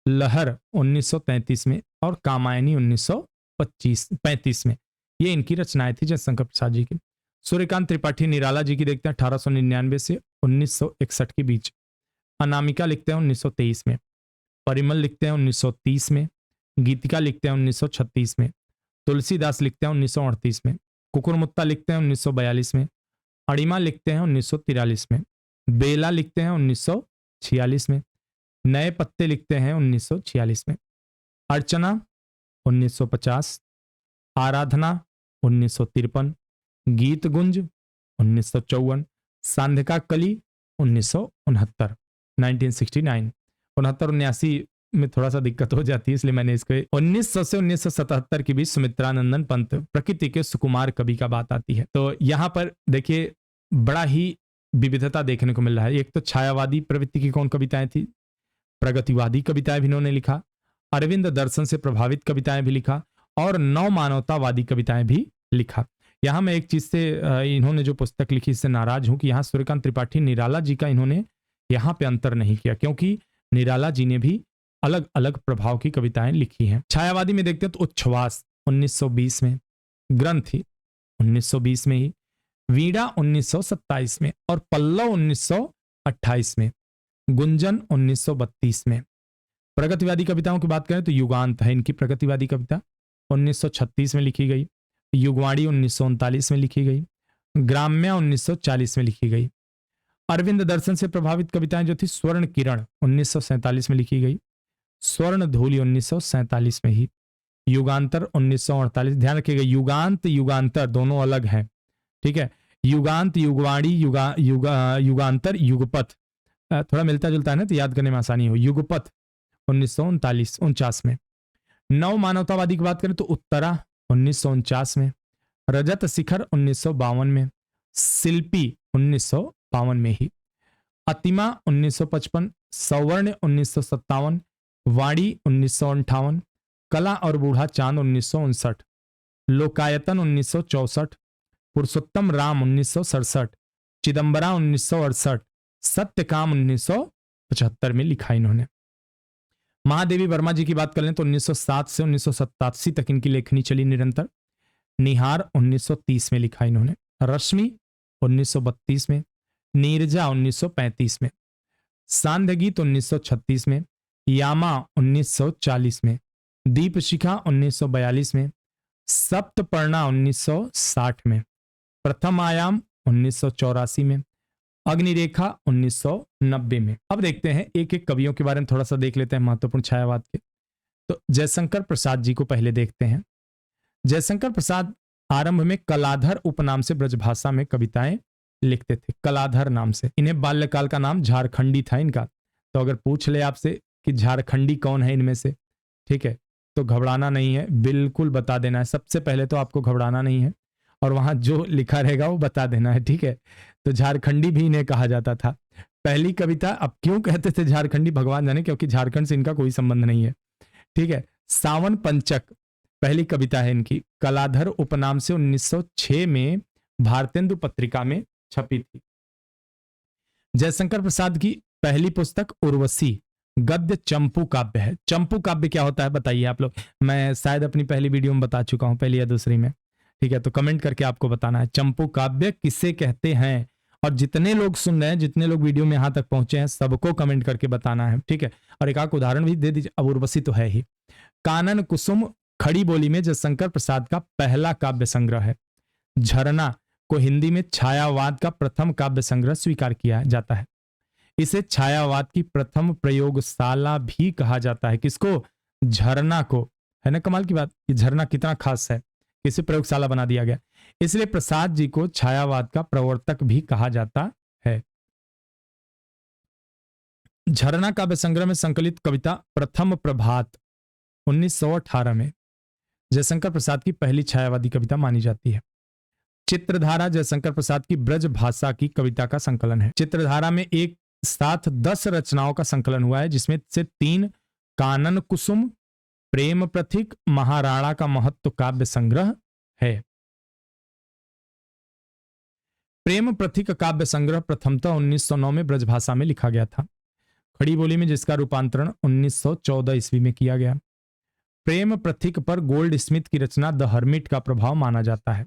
लहर 1933 में, और कामायनी 1935 में। ये इनकी रचनाएं थी जयशंकर प्रसाद जी की। सूर्यकांत त्रिपाठी निराला जी की देखते हैं 1899 से 1961 के बीच। अनामिका लिखते हैं 1923 में, परिमल लिखते हैं 1930 में, गीतिका लिखते हैं 1936 में, तुलसीदास लिखते हैं 1938 में, कुकुरमुत्ता लिखते हैं 1942 में, अणिमा लिखते हैं 1943 में, बेला लिखते हैं 1946 में, नए पत्ते लिखते हैं 1946 में, अर्चना 1950, आराधना 1953, गीत गुंज 1954, सांधिका कली 1969, 1969, 69 में थोड़ा सा दिक्कत हो जाती है, इसलिए मैंने इसको 1900 से 1977 के बीच सुमित्रानंदन पंत, प्रकृति के सुकुमार कवि का बात आती है। तो यहाँ पर देखिए बड़ा ही विविधता देखने को मिल रहा है। एक तो छायावादी प्रवृत्ति की कौन कविताएं थी, प्रगतिवादी कविताएं भी इन्होंने लिखा, अरविंद दर्शन से प्रभावित कविताएं भी लिखा, और नव मानवतावादी कविताएं भी लिखा। यहाँ मैं एक चीज से इन्होंने जो पुस्तक लिखी इससे नाराज हूं कि यहाँ सूर्यकांत त्रिपाठी निराला जी का इन्होंने यहाँ पे अंतर नहीं किया, क्योंकि निराला जी ने भी अलग अलग प्रभाव की कविताएं लिखी हैं। छायावादी में देखते हैं तो उच्छ्वास 1920 में, ग्रंथि 1920 में ही, वीणा 1927 में, और पल्लव 1928 में, गुंजन 1932 में। प्रगतिवादी कविताओं की बात करें तो युगांत है इनकी प्रगतिवादी कविता, 1936 में लिखी गई, युगवाणी 1939 में लिखी गई, ग्राम्या 1940 में लिखी गई। अरविंद दर्शन से प्रभावित कविताएं जो थी, स्वर्ण किरण 1947 में लिखी गई, स्वर्ण धूलि 1947 में ही, युगांतर 1948। ध्यान रखिएगा युगांत युगांतर दोनों अलग हैं, ठीक है। युगांत युगवाणी युगांतर युगपथ थोड़ा मिलता जुलता है ना, तो याद करने में आसानी हो। युगपथ 1949 में। नव मानवतावादी की बात करें तो उत्तरा 1949 में, रजत शिखर 1952 में, शिल्पी 1952 में ही, अतिमा 1955, सवर्ण 1957, वाणी 1958, कला और बूढ़ा चांद 1959, लोकायतन 1964, पुरुषोत्तम राम 1967, चिदम्बरा 1968, सत्यकाम 1975 में लिखा इन्होंने। महादेवी वर्मा जी की बात कर लें तो 1907 से 1987 तक इनकी लेखनी चली निरंतर। निहार 1930 में लिखा इन्होंने, रश्मि 1932 में, नीरजा 1935 में, सांध्य गीत 1936 में, यामा 1940 में, दीपशिखा 1942 में, सप्तपर्णा 1960 में, प्रथम आयाम 1984 में, अग्निरेखा 1990 में। अब देखते हैं एक एक कवियों के बारे में थोड़ा सा देख लेते हैं महत्वपूर्ण छायावाद के। तो जयशंकर प्रसाद जी को पहले देखते हैं। जयशंकर प्रसाद आरंभ में कलाधर उपनाम से ब्रजभाषा में कविताएं लिखते थे, कलाधर नाम से। इन्हें बाल्यकाल का नाम झारखंडी था इनका। तो अगर पूछ ले आपसे कि झारखंडी कौन है इनमें से, ठीक है, तो घबराना नहीं है, बिल्कुल बता देना है। सबसे पहले तो आपको घबराना नहीं है और वहां जो लिखा रहेगा वो बता देना है, ठीक है। तो झारखंडी भी इन्हें कहा जाता था। पहली कविता, अब क्यों कहते थे झारखंडी भगवान जाने, क्योंकि झारखंड से इनका कोई संबंध नहीं है, ठीक है। सावन पंचक पहली कविता है इनकी, कलाधर उपनाम से 1906 में भारतेंदु पत्रिका में छपी थी। जयशंकर प्रसाद की पहली पुस्तक उर्वशी गद्य चंपू काव्य है। चंपू काव्य क्या होता है बताइए आप लोग, मैं शायद अपनी पहली वीडियो में बता चुका हूं, पहली या दूसरी में, ठीक है। तो कमेंट करके आपको बताना है चंपू काव्य किसे कहते हैं। और जितने लोग सुन रहे हैं, जितने लोग वीडियो में यहां तक पहुंचे हैं, सबको कमेंट करके बताना है, ठीक है। और एक आध उदाहरण भी दे दीजिए। अब उर्वशी तो है ही। कानन कुसुम खड़ी बोली में जयशंकर प्रसाद का पहला काव्य संग्रह है। झरना को हिंदी में छायावाद का प्रथम काव्य संग्रह स्वीकार किया जाता है। इसे छायावाद की प्रथम प्रयोगशाला भी कहा जाता है। किसको? झरना को। है ना कमाल की बात, ये झरना कितना खास है, इसे प्रयोगशाला बना दिया गया। इसलिए प्रसाद जी को छायावाद का प्रवर्तक भी कहा जाता है। झरना काव्य संग्रह में संकलित कविता प्रथम प्रभात 1918 में जयशंकर प्रसाद की पहली छायावादी कविता मानी जाती है। चित्रधारा जयशंकर प्रसाद की ब्रज भाषा की कविता का संकलन है। चित्रधारा में एक साथ 10 रचनाओं का संकलन हुआ है, जिसमें से 3 कानन कुसुम, प्रेम प्रथिक, महाराणा का महत्व काव्य संग्रह है। प्रेम प्रथिक काव्य संग्रह प्रथमतः 1909 में ब्रजभाषा में लिखा गया था, खड़ी बोली में, जिसका रूपांतरण 1914 ईस्वी में किया गया। प्रेम प्रथिक पर गोल्ड स्मिथ की रचना द हर्मिट का प्रभाव माना जाता है।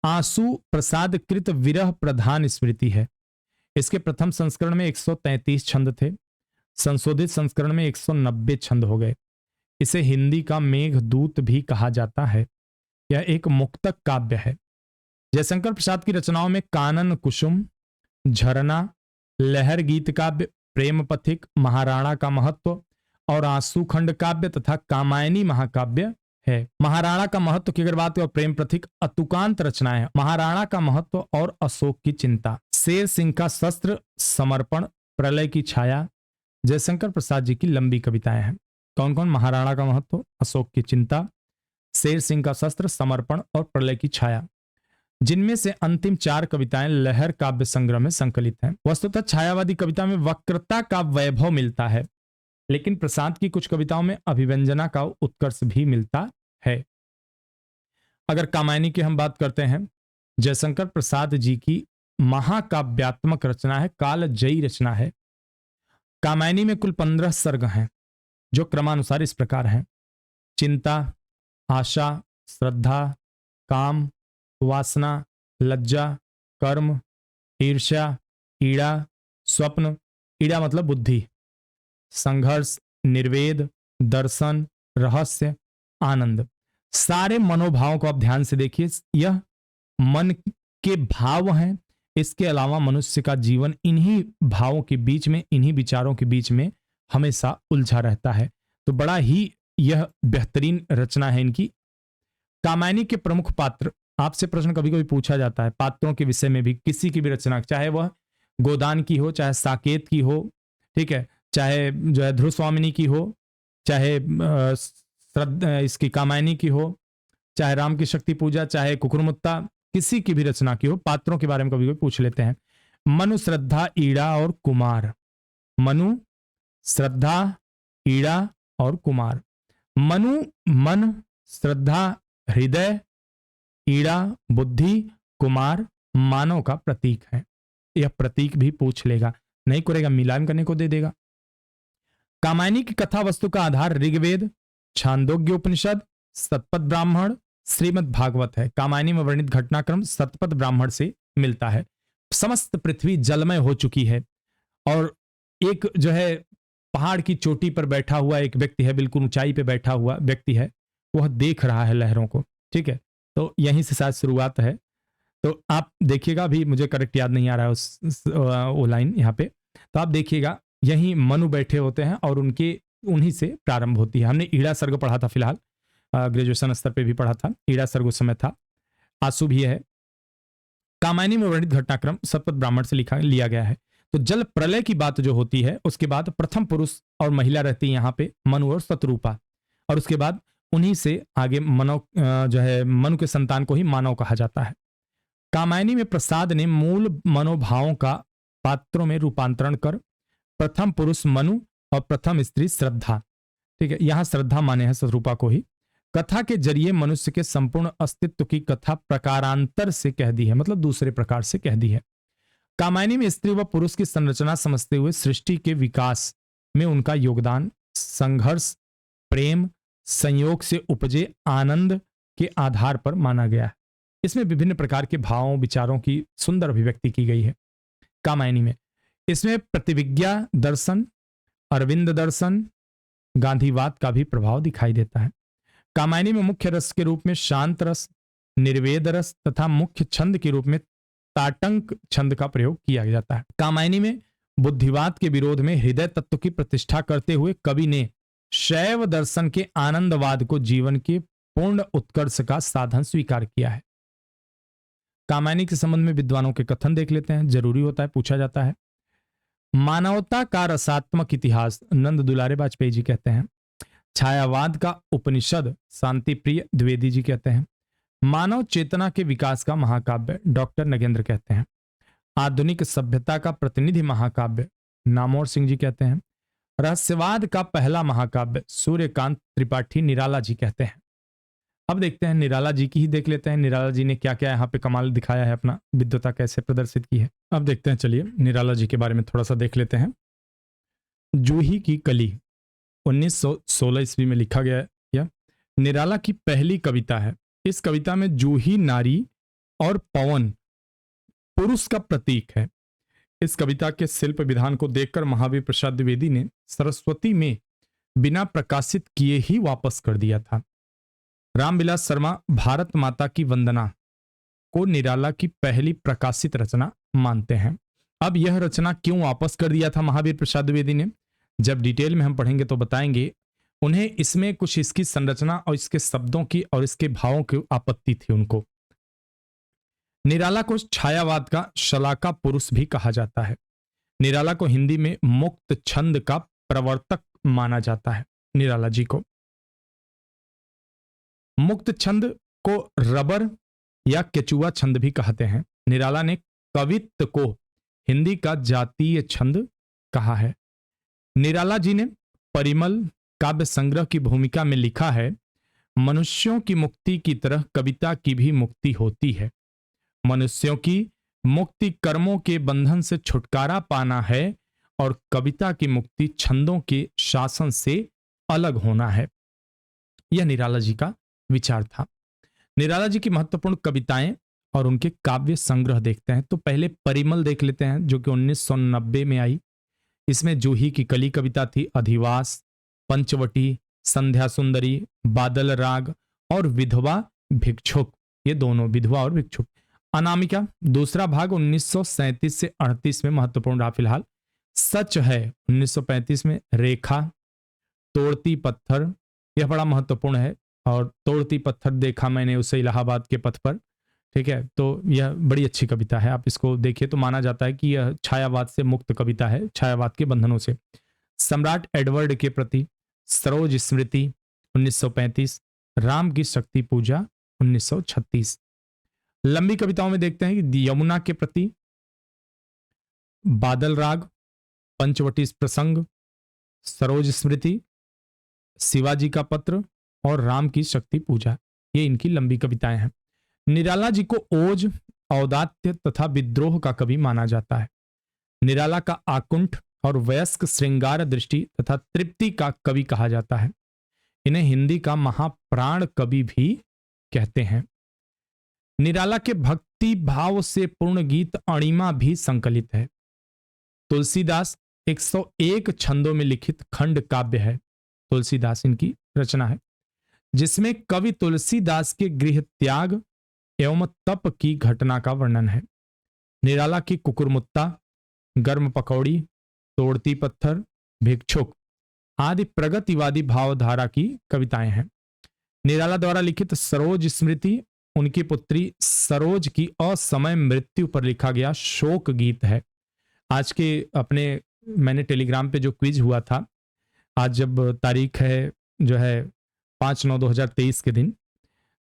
आंसू प्रसाद कृत विरह प्रधान स्मृति है। इसके प्रथम संस्करण में 133 छंद थे, संशोधित संस्करण में 190 छंद हो गए। इसे हिंदी का मेघदूत भी कहा जाता है। यह एक मुक्तक काव्य है। जयशंकर प्रसाद की रचनाओं में कानन कुसुम, झरना, लहर गीत काव्य, प्रेम पथिक, महाराणा का महत्व और आंसू खंड काव्य तथा कामायनी महाकाव्य है। महाराणा का महत्व की अगर बात करें, प्रेम पथिक अतुकांत रचनाएं हैं। महाराणा का महत्व और अशोक की चिंता, शेर सिंह का शस्त्र, समर्पण, प्रलय की छाया, जयशंकर प्रसाद जी की लंबी कविताएं हैं। कौन कौन? महाराणा का महत्व, अशोक की चिंता, शेर सिंह का शस्त्र, समर्पण और प्रलय की छाया, जिनमें से अंतिम 4 कविताएं लहर काव्य संग्रह में संकलित हैं। वस्तुतः छायावादी कविता में वक्रता का वैभव मिलता है, लेकिन प्रसाद की कुछ कविताओं में अभिव्यंजना का उत्कर्ष भी मिलता है। अगर कामायनी की हम बात करते हैं, जयशंकर प्रसाद जी की महाकाव्यात्मक रचना है, कालजयी रचना है। कामायनी में कुल 15 सर्ग हैं, जो क्रमानुसार इस प्रकार हैं: चिंता, आशा, श्रद्धा, काम, वासना, लज्जा, कर्म, ईर्ष्या, ईड़ा, स्वप्न, ईड़ा मतलब बुद्धि, संघर्ष, निर्वेद, दर्शन, रहस्य, आनंद। सारे मनोभावों को आप ध्यान से देखिए। यह मन के भाव हैं। इसके अलावा मनुष्य का जीवन इन्हीं भावों के बीच में, इन्हीं विचारों के बीच में हमेशा उलझा रहता है। तो बड़ा ही यह बेहतरीन रचना है इनकी। कामायनी के प्रमुख पात्र, आपसे प्रश्न कभी कभी पूछा जाता है पात्रों के विषय में भी, किसी की भी रचना, चाहे वह गोदान की हो, चाहे साकेत की हो, ठीक है, चाहे जो है ध्रुव स्वामिनी की हो, चाहे इसकी कामायनी की हो, चाहे राम की शक्ति पूजा, चाहे कुकुरमुत्ता, किसी की भी रचना की हो, पात्रों के बारे में कभी कभी पूछ लेते हैं। मनु, श्रद्धा, ईड़ा और कुमार। मनु, श्रद्धा, ईड़ा और कुमार। मनु मन, श्रद्धा हृदय, ईड़ा बुद्धि, कुमार मानव का प्रतीक है। यह प्रतीक भी पूछ लेगा, नहीं करेगा मिलान करने को दे देगा। कामायनी की कथा वस्तु का आधार ऋग्वेद, छांदोग्य उपनिषद, सतपथ ब्राह्मण, श्रीमद् भागवत है। कामायनी में वर्णित घटनाक्रम सतपथ ब्राह्मण से मिलता है। समस्त पृथ्वी जलमय हो चुकी है और एक जो है पहाड़ की चोटी पर बैठा हुआ एक व्यक्ति है, बिल्कुल ऊंचाई पे बैठा हुआ व्यक्ति है, वह देख रहा है लहरों को, ठीक है। तो यहीं से शायद शुरुआत है। तो आप देखिएगा, अभी मुझे करेक्ट याद नहीं आ रहा है वो लाइन यहाँ पे, तो आप देखिएगा यहीं मनु बैठे होते हैं और उन्हीं से प्रारंभ होती है। हमने ईड़ा सर्ग पढ़ा था, फिलहाल ग्रेजुएशन स्तर पे भी पढ़ा था, ईड़ा सर्ग उस समय था। आंसू भी है। कामायनी में वर्णित घटनाक्रम सतपथ ब्राह्मण से लिया गया है। तो जल प्रलय की बात जो होती है, उसके बाद प्रथम पुरुष और महिला रहती है यहाँ पे, मनु और शतरूपा, और उसके बाद उन्हीं से आगे जो है मनु के संतान को ही मानव कहा जाता है। कामायनी में प्रसाद ने मूल मनोभावों का पात्रों में रूपांतरण कर प्रथम पुरुष मनु और प्रथम स्त्री श्रद्धा, ठीक है, यहां श्रद्धा माने हैं शतरूपा को ही, कथा के जरिए मनुष्य के संपूर्ण अस्तित्व की कथा प्रकारांतर से कह दी है, मतलब दूसरे प्रकार से कह दी है। कामायनी में स्त्री व पुरुष की संरचना समझते हुए सृष्टि के विकास में उनका योगदान संघर्ष, प्रेम, संयोग से उपजे आनंद के आधार पर माना गया है। इसमें विभिन्न प्रकार के भावों, विचारों की सुंदर अभिव्यक्ति की गई है कामायनी में। इसमें प्रतिविज्ञा दर्शन, अरविंद दर्शन, गांधीवाद का भी प्रभाव दिखाई देता है। कामायनी में मुख्य रस के रूप में शांत रस, निर्वेद रस तथा मुख्य छंद के रूप में ताटंक छंद का प्रयोग किया जाता है। कामायनी में बुद्धिवाद के विरोध में हृदय तत्व की प्रतिष्ठा करते हुए कवि ने शैव दर्शन के आनंदवाद को जीवन के पूर्ण उत्कर्ष का साधन स्वीकार किया है। कामायनी के संबंध में विद्वानों के कथन देख लेते हैं, जरूरी होता है, पूछा जाता है। मानवता का रसात्मक इतिहास, नंद दुलारे वाजपेयी जी कहते हैं। छायावाद का उपनिषद, शांति प्रिय द्विवेदी जी कहते हैं। मानव चेतना के विकास का महाकाव्य, डॉक्टर नगेंद्र कहते हैं। आधुनिक सभ्यता का प्रतिनिधि महाकाव्य, नामोर सिंह जी कहते हैं। रहस्यवाद का पहला महाकाव्य, सूर्यकांत त्रिपाठी निराला जी कहते हैं। अब देखते हैं निराला जी की ही देख लेते हैं, निराला जी ने क्या क्या यहाँ पे कमाल दिखाया है, अपना विद्वता कैसे प्रदर्शित की है। अब देखते हैं, चलिए निराला जी के बारे में थोड़ा सा देख लेते हैं। जूही की कली 1916 ईस्वी में लिखा गया है। यह निराला की पहली कविता है। इस कविता में जूही नारी और पवन पुरुष का प्रतीक है। इस कविता के शिल्प विधान को देखकर महावीर प्रसाद द्विवेदी ने सरस्वती में बिना प्रकाशित किए ही वापस कर दिया था। रामविलास शर्मा भारत माता की वंदना को निराला की पहली प्रकाशित रचना मानते हैं। अब यह रचना क्यों वापस कर दिया था महावीर प्रसाद द्विवेदी ने, जब डिटेल में हम पढ़ेंगे तो बताएंगे। उन्हें इसमें कुछ इसकी संरचना और इसके शब्दों की और इसके भावों की आपत्ति थी उनको। निराला को छायावाद का शलाका पुरुष भी कहा जाता है। निराला को हिंदी में मुक्त छंद का प्रवर्तक माना जाता है। निराला जी को मुक्त छंद को रबर या केचुआ छंद भी कहते हैं। निराला ने कवित्व को हिंदी का जातीय छंद कहा है। निराला जी ने परिमल काव्य संग्रह की भूमिका में लिखा है, मनुष्यों की मुक्ति की तरह कविता की भी मुक्ति होती है। मनुष्यों की मुक्ति कर्मों के बंधन से छुटकारा पाना है और कविता की मुक्ति छंदों के शासन से अलग होना है। यह निराला जी का विचार था। निराला जी की महत्वपूर्ण कविताएं और उनके काव्य संग्रह देखते हैं तो पहले परिमल देख लेते हैं, जो कि 1990 में आई। इसमें जूही की कली कविता थी, अधिवास, पंचवटी, संध्या सुंदरी, बादल राग और विधवा भिक्षुक, ये दोनों विधवा और भिक्षुक। अनामिका दूसरा भाग 1937 से 38 में महत्वपूर्ण रहा फिलहाल। सच है 1935 में। रेखा, तोड़ती पत्थर, यह बड़ा महत्वपूर्ण है। और तोड़ती पत्थर देखा मैंने उसे इलाहाबाद के पथ पर, ठीक है, तो यह बड़ी अच्छी कविता है। आप इसको देखिए तो माना जाता है कि यह छायावाद से मुक्त कविता है, छायावाद के बंधनों से। सम्राट एडवर्ड के प्रति, सरोज स्मृति 1935, राम की शक्ति पूजा 1936। लंबी कविताओं में देखते हैं कि यमुना के प्रति, बादल राग, पंचवटी प्रसंग, सरोज स्मृति, शिवाजी का पत्र और राम की शक्ति पूजा, ये इनकी लंबी कविताएं हैं। निराला जी को ओज, औदात्य तथा विद्रोह का कवि माना जाता है। निराला का आकुंठ और वयस्क श्रृंगार दृष्टि तथा तृप्ति का कवि कहा जाता है। इन्हें हिंदी का महाप्राण कवि भी कहते हैं। निराला के भक्ति भाव से पूर्ण गीत अणिमा भी संकलित है। तुलसीदास 101 छंदों में लिखित खंड काव्य है। तुलसीदास इनकी रचना है, जिसमें कवि तुलसीदास के गृह त्याग एवं तप की घटना का वर्णन है। निराला की कुकुरमुत्ता, गर्म पकौड़ी, तोड़ती पत्थर, भिक्षुक आदि प्रगतिवादी भावधारा की कविताएं हैं। निराला द्वारा लिखित सरोज स्मृति उनकी पुत्री सरोज की असमय मृत्यु पर लिखा गया शोक गीत है। आज के अपने मैंने टेलीग्राम पे जो क्विज हुआ था, आज जब तारीख है जो है 5/9/2023 के दिन,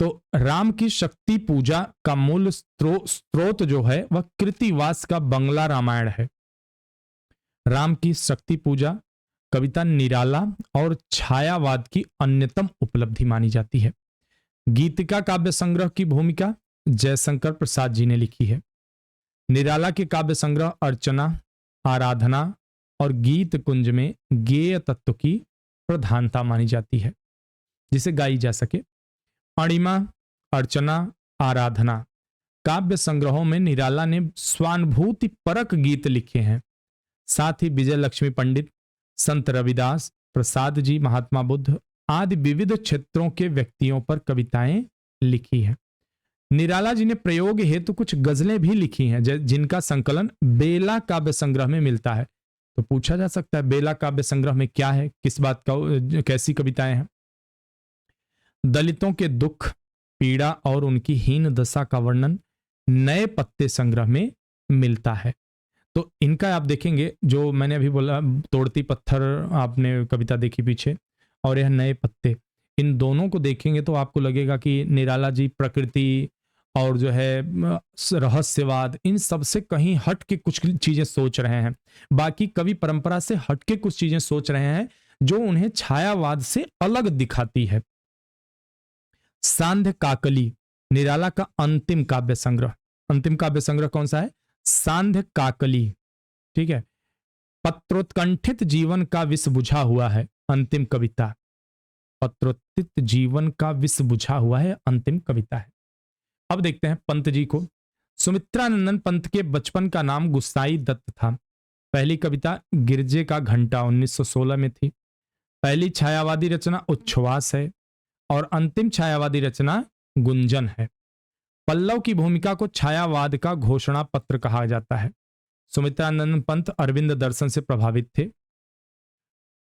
तो राम की शक्ति पूजा का मूल स्रोत जो है वह कृतिवास का बंगला रामायण है। राम की शक्ति पूजा कविता निराला और छायावाद की अन्यतम उपलब्धि मानी जाती है। गीतिका काव्य संग्रह की भूमिका जयशंकर प्रसाद जी ने लिखी है। निराला के काव्य संग्रह अर्चना, आराधना और गीत कुंज में गेय तत्व की प्रधानता मानी जाती है, जिसे गाई जा सके। अणिमा, अर्चना, आराधना काव्य संग्रहों में निराला ने स्वानुभूति परक गीत लिखे हैं। साथ ही विजय लक्ष्मी पंडित, संत रविदास, प्रसाद जी, महात्मा बुद्ध आदि विविध क्षेत्रों के व्यक्तियों पर कविताएं लिखी हैं। निराला जी ने प्रयोग हेतु कुछ गजलें भी लिखी हैं, जिनका संकलन बेला काव्य संग्रह में मिलता है। तो पूछा जा सकता है बेला काव्य संग्रह में क्या है, किस बात का, कैसी कविताएं हैं। दलितों के दुख, पीड़ा और उनकी हीन दशा का वर्णन नए पत्ते संग्रह में मिलता है। तो इनका आप देखेंगे, जो मैंने अभी बोला तोड़ती पत्थर आपने कविता देखी पीछे, और यह नए पत्ते, इन दोनों को देखेंगे तो आपको लगेगा कि निराला जी प्रकृति और जो है रहस्यवाद, इन सब से कहीं हट के कुछ चीजें सोच रहे हैं। बाकी कवि परंपरा से हट के कुछ चीजें सोच रहे हैं जो उन्हें छायावाद से अलग दिखाती है। सांध्य काकली निराला का अंतिम काव्य संग्रह। अंतिम काव्य संग्रह कौन सा है? सांध्य काकली, ठीक है। पत्रोत्कंठित जीवन का विष बुझा हुआ है अंतिम कविता। पत्रोत्थित जीवन का विष बुझा हुआ है अंतिम कविता है। अब देखते हैं पंत जी को। सुमित्रानंदन पंत के बचपन का नाम गुस्साई दत्त था। पहली कविता गिरजे का घंटा 1916 में थी। पहली छायावादी रचना उच्छ्वास है और अंतिम छायावादी रचना गुंजन है। पल्लव की भूमिका को छायावाद का घोषणा पत्र कहा जाता है। सुमित्रानंद पंत अरविंद दर्शन से प्रभावित थे।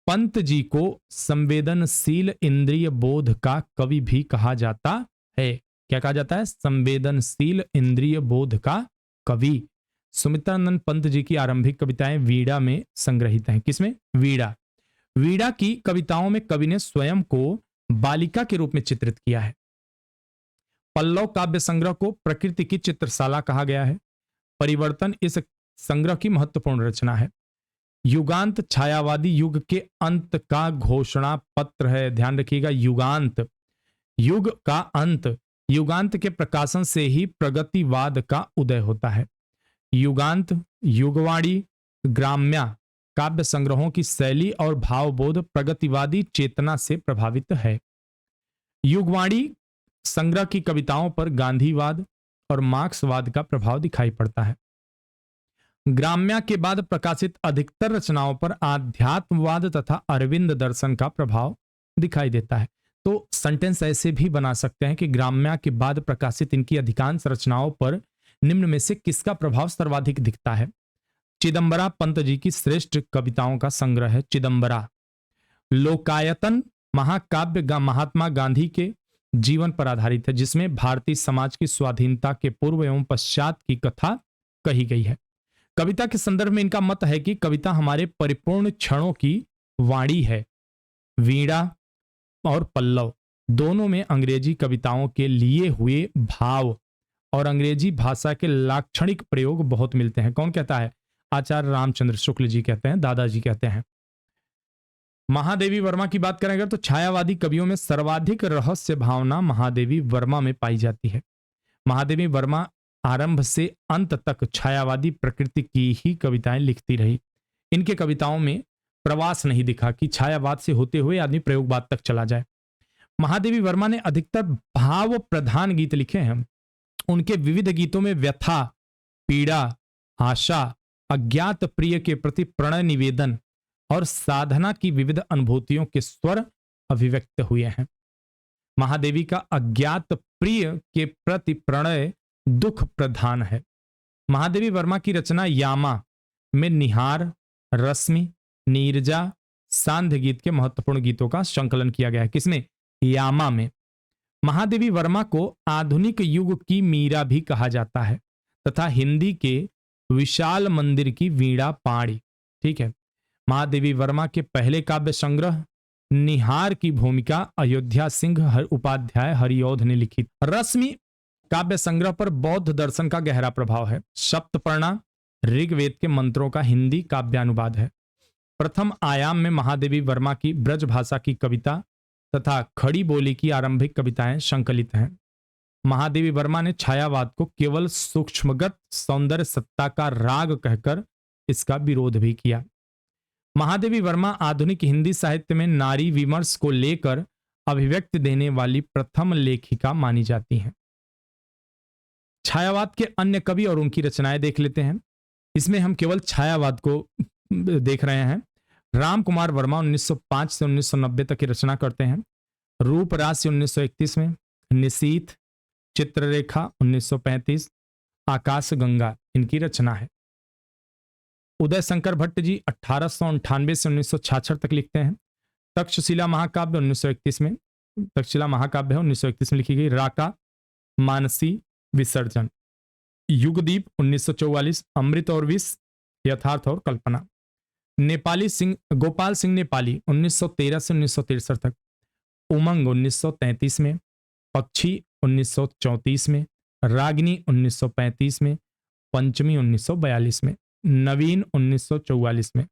पंत जी को संवेदनशील इंद्रिय बोध का कवि भी कहा जाता है। क्या कहा जाता है? संवेदनशील इंद्रिय बोध का कवि। सुमित्रानंद पंत जी की आरंभिक कविताएं वीणा में संग्रहित हैं। किसमें? वीणा। वीणा की कविताओं में कवि ने स्वयं को बालिका के रूप में चित्रित किया है। पल्लव काव्य संग्रह को प्रकृति की चित्रशाला कहा गया है। परिवर्तन इस संग्रह की महत्वपूर्ण रचना है। युगांत छायावादी युग के अंत का घोषणा पत्र है। ध्यान रखिएगा, युगांत, युग का अंत। युगांत के प्रकाशन से ही प्रगतिवाद का उदय होता है। युगांत, युगवाणी, ग्राम्या काव्य संग्रहों की शैली और भावबोध प्रगतिवादी चेतना से प्रभावित है। युगवाणी संग्रह की कविताओं पर गांधीवाद और मार्क्सवाद का प्रभाव दिखाई पड़ता है। ग्राम्या के बाद प्रकाशित अधिकतर रचनाओं पर आध्यात्मवाद तथा अरविंद दर्शन का प्रभाव दिखाई देता है। तो सेंटेंस ऐसे भी बना सकते हैं कि ग्राम्या के बाद प्रकाशित इनकी अधिकांश रचनाओं पर निम्न में से किसका प्रभाव सर्वाधिक दिखता है? चिदंबरा पंत जी की श्रेष्ठ कविताओं का संग्रह है चिदंबरा। लोकायतन महाकाव्य महात्मा गांधी के जीवन पर आधारित है, जिसमें भारतीय समाज की स्वाधीनता के पूर्व एवं पश्चात की कथा कही गई है। कविता के संदर्भ में इनका मत है कि कविता हमारे परिपूर्ण क्षणों की वाणी है। वीणा और पल्लव दोनों में अंग्रेजी कविताओं के लिए हुए भाव और अंग्रेजी भाषा के लाक्षणिक प्रयोग बहुत मिलते हैं। कौन कहता है? आचार्य रामचंद्र शुक्ल जी कहते हैं, दादाजी कहते हैं। महादेवी वर्मा की बात करें अगर तो छायावादी कवियों में सर्वाधिक रहस्य भावना महादेवी वर्मा में पाई जाती है। महादेवी वर्मा आरंभ से अंत तक छायावादी प्रकृति की ही कविताएं लिखती रही। इनके कविताओं में प्रवास नहीं दिखा कि छायावाद से होते हुए आदमी प्रयोगवाद तक चला जाए। महादेवी वर्मा ने अधिकतर भाव प्रधान गीत लिखे हैं। उनके विविध गीतों में व्यथा, पीड़ा, आशा, अज्ञात प्रिय के प्रति प्रणय निवेदन और साधना की विविध अनुभूतियों के स्वर अभिव्यक्त हुए हैं। महादेवी का अज्ञात प्रिय के प्रति प्रणय दुख प्रधान है। महादेवी वर्मा की रचना यामा में निहार, रश्मि, नीरजा, सांध्य गीत के महत्वपूर्ण गीतों का संकलन किया गया है। किसमें? यामा में। महादेवी वर्मा को आधुनिक युग की मीरा भी कहा जाता है तथा हिंदी के विशाल मंदिर की वीणा पाणी। ठीक है। महादेवी वर्मा के पहले काव्य संग्रह निहार की भूमिका अयोध्या सिंह उपाध्याय हरिऔध ने लिखी। रश्मि काव्य संग्रह पर बौद्ध दर्शन का गहरा प्रभाव है। सप्तपर्णा ऋग्वेद के मंत्रों का हिंदी काव्यानुवाद है। प्रथम आयाम में महादेवी वर्मा की ब्रज भाषा की कविता तथा खड़ी बोली की आरंभिक कविताएं संकलित हैं। महादेवी वर्मा ने छायावाद को केवल सूक्ष्मगत सौंदर्य सत्ता का राग कहकर इसका विरोध भी किया। महादेवी वर्मा आधुनिक हिंदी साहित्य में नारी विमर्श को लेकर अभिव्यक्ति देने वाली प्रथम लेखिका मानी जाती हैं। छायावाद के अन्य कवि और उनकी रचनाएं देख लेते हैं। इसमें हम केवल छायावाद को देख रहे हैं। राम कुमार वर्मा 1905 से 1990 तक की रचना करते हैं। रूपराशि 1931 में, निशीथ, चित्ररेखा 1935, आकाश गंगा इनकी रचना है। उदय शंकर भट्ट जी 1898 से 1966 तक लिखते हैं। तक्षशिला महाकाव्य 1931 में, तक्षशिला महाकाव्य है 1931 में लिखी गई। राका, मानसी, विसर्जन। युगदीप 1944, अमृत और विष, यथार्थ और कल्पना। नेपाली सिंह गोपाल सिंह नेपाली 1913 से 1963 तक। उमंग 1933 में, पक्षी 1934 में, रागिनी 1935 में, पंचमी 1942 में, नवीन 1944 में,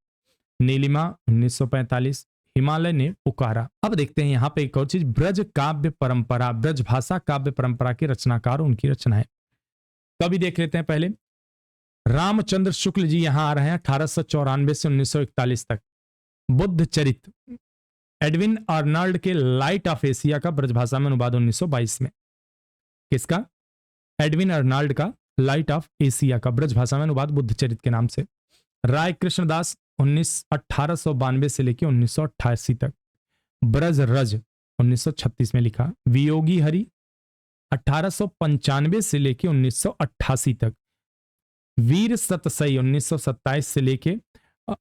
नीलिमा 1945, हिमालय ने पुकारा। अब देखते हैं यहां पे एक और चीज, ब्रज काव्य परंपरा, ब्रज भाषा काव्य परंपरा के रचनाकार उनकी रचनाएं कभी देख लेते हैं। पहले रामचंद्र शुक्ल जी यहां आ रहे हैं 1894 से 1941 तक। बुद्ध चरित, एडविन अर्नाल्ड के लाइट ऑफ एशिया का ब्रजभाषा में अनुवाद 1922 में। किसका? एडविन अर्नाल्ड का लाइट ऑफ एशिया का ब्रजभाषा में अनुवाद बुद्ध चरित के नाम से। राय कृष्णदास 1892 से लेकर 1988 तक। ब्रज रज 1936 में लिखा। वियोगी हरि 1895 से लेके 1988 तक। वीर सतसई 1927 से लेके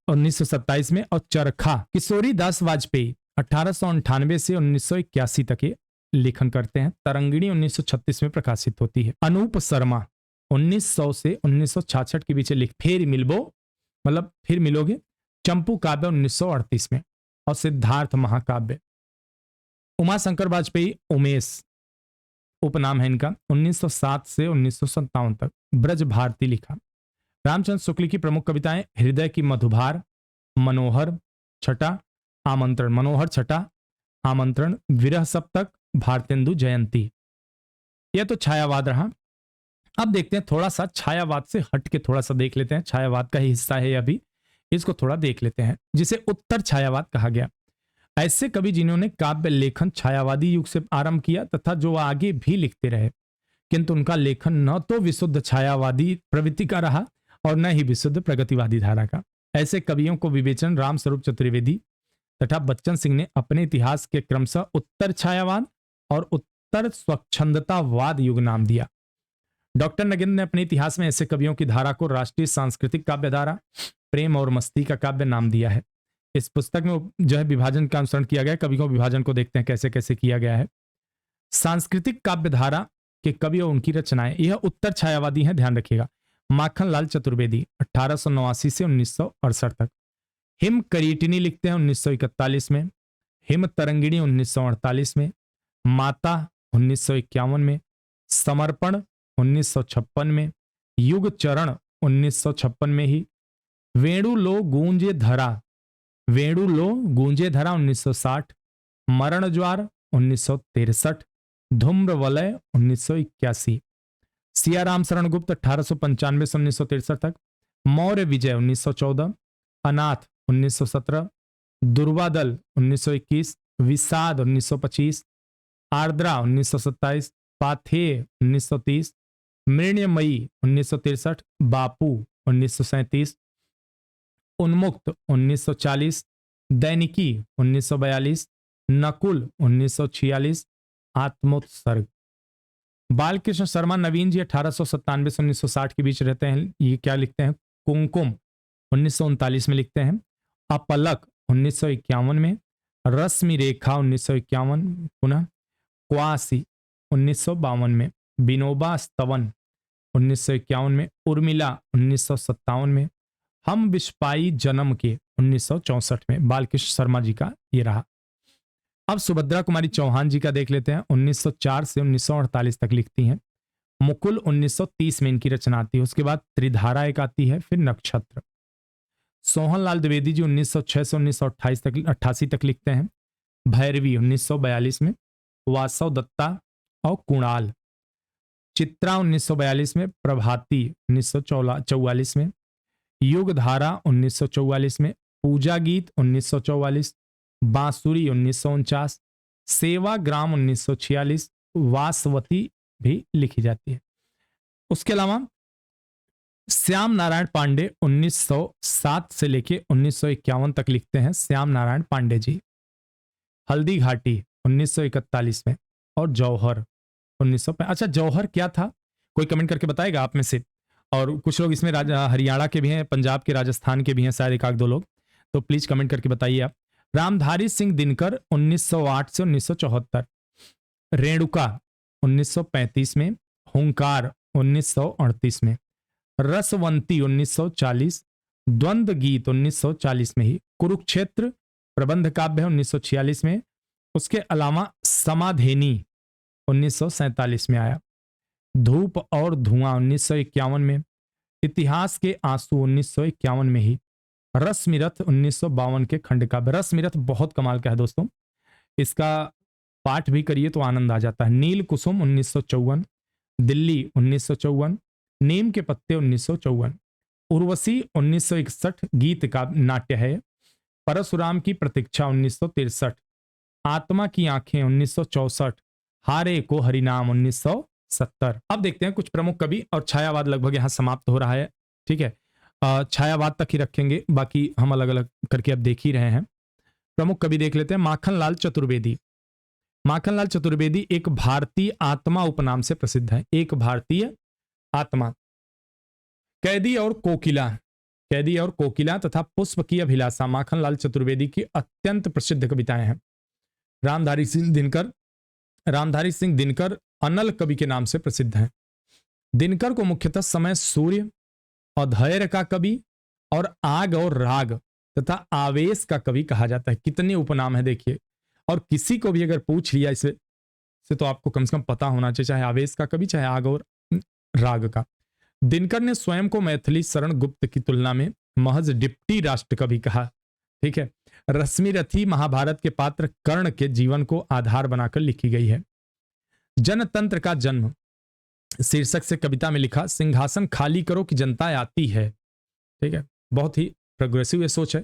1927 में। और चरखा किशोरी दास वाजपेयी 1898 से 1981 तक ये लेखन करते हैं। तरंगिणी 1936 में प्रकाशित होती है। अनूप शर्मा 1900 से 1966 के बीच लिख फिर मिलबो, मतलब फिर मिलोगे। चंपू काव्य 1938 में। और सिद्धार्थ महाकाव्य। उमाशंकर वाजपेयी उमेश उपनाम है इनका, 1907 से 1957 तक। ब्रज भारती लिखा। रामचंद्र शुक्ल की प्रमुख कविताएं हृदय की मधुभार, मनोहर छटा, आमंत्रण, मनोहर छटा, आमंत्रण, विरह सप्तक, भारतेंदु जयंती। यह तो छायावाद रहा। अब देखते हैं थोड़ा सा छायावाद से हट के थोड़ा सा देख लेते हैं। छायावाद का ही हिस्सा है यह भी, इसको थोड़ा देख लेते हैं, जिसे उत्तर छायावाद कहा गया। ऐसे कवि जिन्होंने काव्य लेखन छायावादी युग से आरंभ किया तथा जो आगे भी लिखते रहे, किंतु उनका लेखन न तो विशुद्ध छायावादी प्रवृत्ति का रहा और न ही विशुद्ध प्रगतिवादी धारा का। ऐसे कवियों को विवेचन रामस्वरूप चतुर्वेदी तथा बच्चन सिंह ने अपने इतिहास के क्रमशः उत्तर छायावाद और उत्तर स्वच्छंदतावाद युग नाम दिया। डॉक्टर नगेंद्र ने अपने इतिहास में ऐसे कवियों की धारा को राष्ट्रीय सांस्कृतिक काव्य धारा, प्रेम और मस्ती का काव्य नाम दिया है। इस पुस्तक में जो है विभाजन का अनुसरण किया गया है। कवियों विभाजन को देखते हैं कैसे कैसे किया गया है। सांस्कृतिक काव्य धारा के कवि और उनकी रचनाएं, यह उत्तर छायावादी है, ध्यान रखिएगा। माखन लाल चतुर्वेदी 1889 से 1968 तक। हिम करीटिनी लिखते हैं 1941 में। हिम तरंगिणी 1948 में। माता 1951 में। समर्पण 1956 में। युग चरण 1956 में ही। वेणु लो गूंजे धरा, वेणु लो गूंजे धरा 1960। मरण ज्वार 1963। धूम्र वलय 1981। सियाराम शरण गुप्त 1895 से 1963 तक। मौर्य विजय 1914। अनाथ 1917। दुर्वादल 1921। विषाद 1925। आर्द्रा 1927। पाथेय 1930। मृण्यमयी 1963। बापू 1937। उन्मुक्त 1940। दैनिकी 1942। नकुल 1946। आत्मोत्सर्ग। बालकृष्ण शर्मा नवीन जी 1897 से 1960 के बीच रहते हैं। ये क्या लिखते हैं? कुमकुम 1939 में लिखते हैं। अपलक 1951 में। रश्मि रेखा 1951 पुनः। क्वासी 1952 में। विनोबा स्तवन 1951 में। उर्मिला 1957 में। हम विस्पाई जन्म के 1964 में। बालकृष्ण शर्मा जी का ये रहा। अब सुभद्रा कुमारी चौहान जी का देख लेते हैं। 1904 से 1948 तक लिखती हैं। मुकुल 1930 में इनकी रचना आती है। उसके बाद त्रिधारा एक आती है, फिर नक्षत्र। सोहनलाल द्विवेदी जी 1906 से 1928 तक 88 तक लिखते हैं। भैरवी 1942 में। वासव दत्ता और कुणाल। चित्रा 1942 में। प्रभाती 1944 में। युग धारा 1944 में। पूजा गीत 1944। बांसुरी 1949। सेवाग्राम 1946। वासवती भी लिखी जाती है। उसके अलावा श्याम नारायण पांडे 1907 से लेके 1951 तक लिखते हैं। श्याम नारायण पांडे जी। हल्दी घाटी 1941 में। और जौहर 1905। अच्छा, जौहर क्या था? कोई कमेंट करके बताएगा आप में से? और कुछ लोग इसमें हरियाणा के भी हैं, पंजाब के, राजस्थान के भी हैं शायद, एक आध दो लोग, तो प्लीज कमेंट करके बताइए आप। रामधारी सिंह दिनकर 1908 से 1974। रेणुका 1935 में। हुंकार 1938 में। रसवंती 1940। द्वंद्व गीत 1940 में ही। कुरुक्षेत्र प्रबंध काव्य 1946 में। उसके अलावा समाधेनी 1947 में आया। धूप और धुआं 1951 में। इतिहास के आंसू 1951 में ही। रश्मिरथ 1952 के खंड काव्य। रश्मिरथ बहुत कमाल का है दोस्तों, इसका पाठ भी करिए तो आनंद आ जाता है। नील कुसुम 1954। दिल्ली 1954। नीम के पत्ते 1954। उर्वशी 1961 गीत का नाट्य है। परशुराम की प्रतीक्षा 1963। आत्मा की आंखें 1964। हारे को हरिनाम 1970। अब देखते हैं कुछ प्रमुख कवि, और छायावाद लगभग यहां समाप्त हो रहा है। ठीक है, छायावाद तक ही रखेंगे, बाकी हम अलग अलग करके अब देख ही रहे हैं। प्रमुख कवि देख लेते हैं। माखनलाल चतुर्वेदी। माखनलाल चतुर्वेदी एक भारतीय आत्मा उपनाम से प्रसिद्ध है। एक भारतीय आत्मा। कैदी और कोकिला, कैदी और कोकिला तथा पुष्प की अभिलाषा माखनलाल चतुर्वेदी की अत्यंत प्रसिद्ध कविताएं हैं। रामधारी सिंह दिनकर, रामधारी सिंह दिनकर अनल कवि के नाम से प्रसिद्ध हैं। दिनकर को मुख्यतः समय सूर्य, अधैर्य का कवि और आग और राग तथा आवेश का कवि कहा जाता है। कितने उपनाम है देखिए। और किसी को भी अगर पूछ लिया इसे से तो आपको कम से कम पता होना चाहिए, चाहे आवेश का कवि चाहे आग और राग का। दिनकर ने स्वयं को मैथिली शरण गुप्त की तुलना में महज डिप्टी राष्ट्र कवि कहा। ठीक है। रश्मिरथी महाभारत के पात्र कर्ण के जीवन को आधार बनाकर लिखी गई है। जनतंत्र का जन्म शीर्षक से कविता में लिखा, सिंहासन खाली करो कि जनता आती है। ठीक है, बहुत ही प्रोग्रेसिव ये सोच है।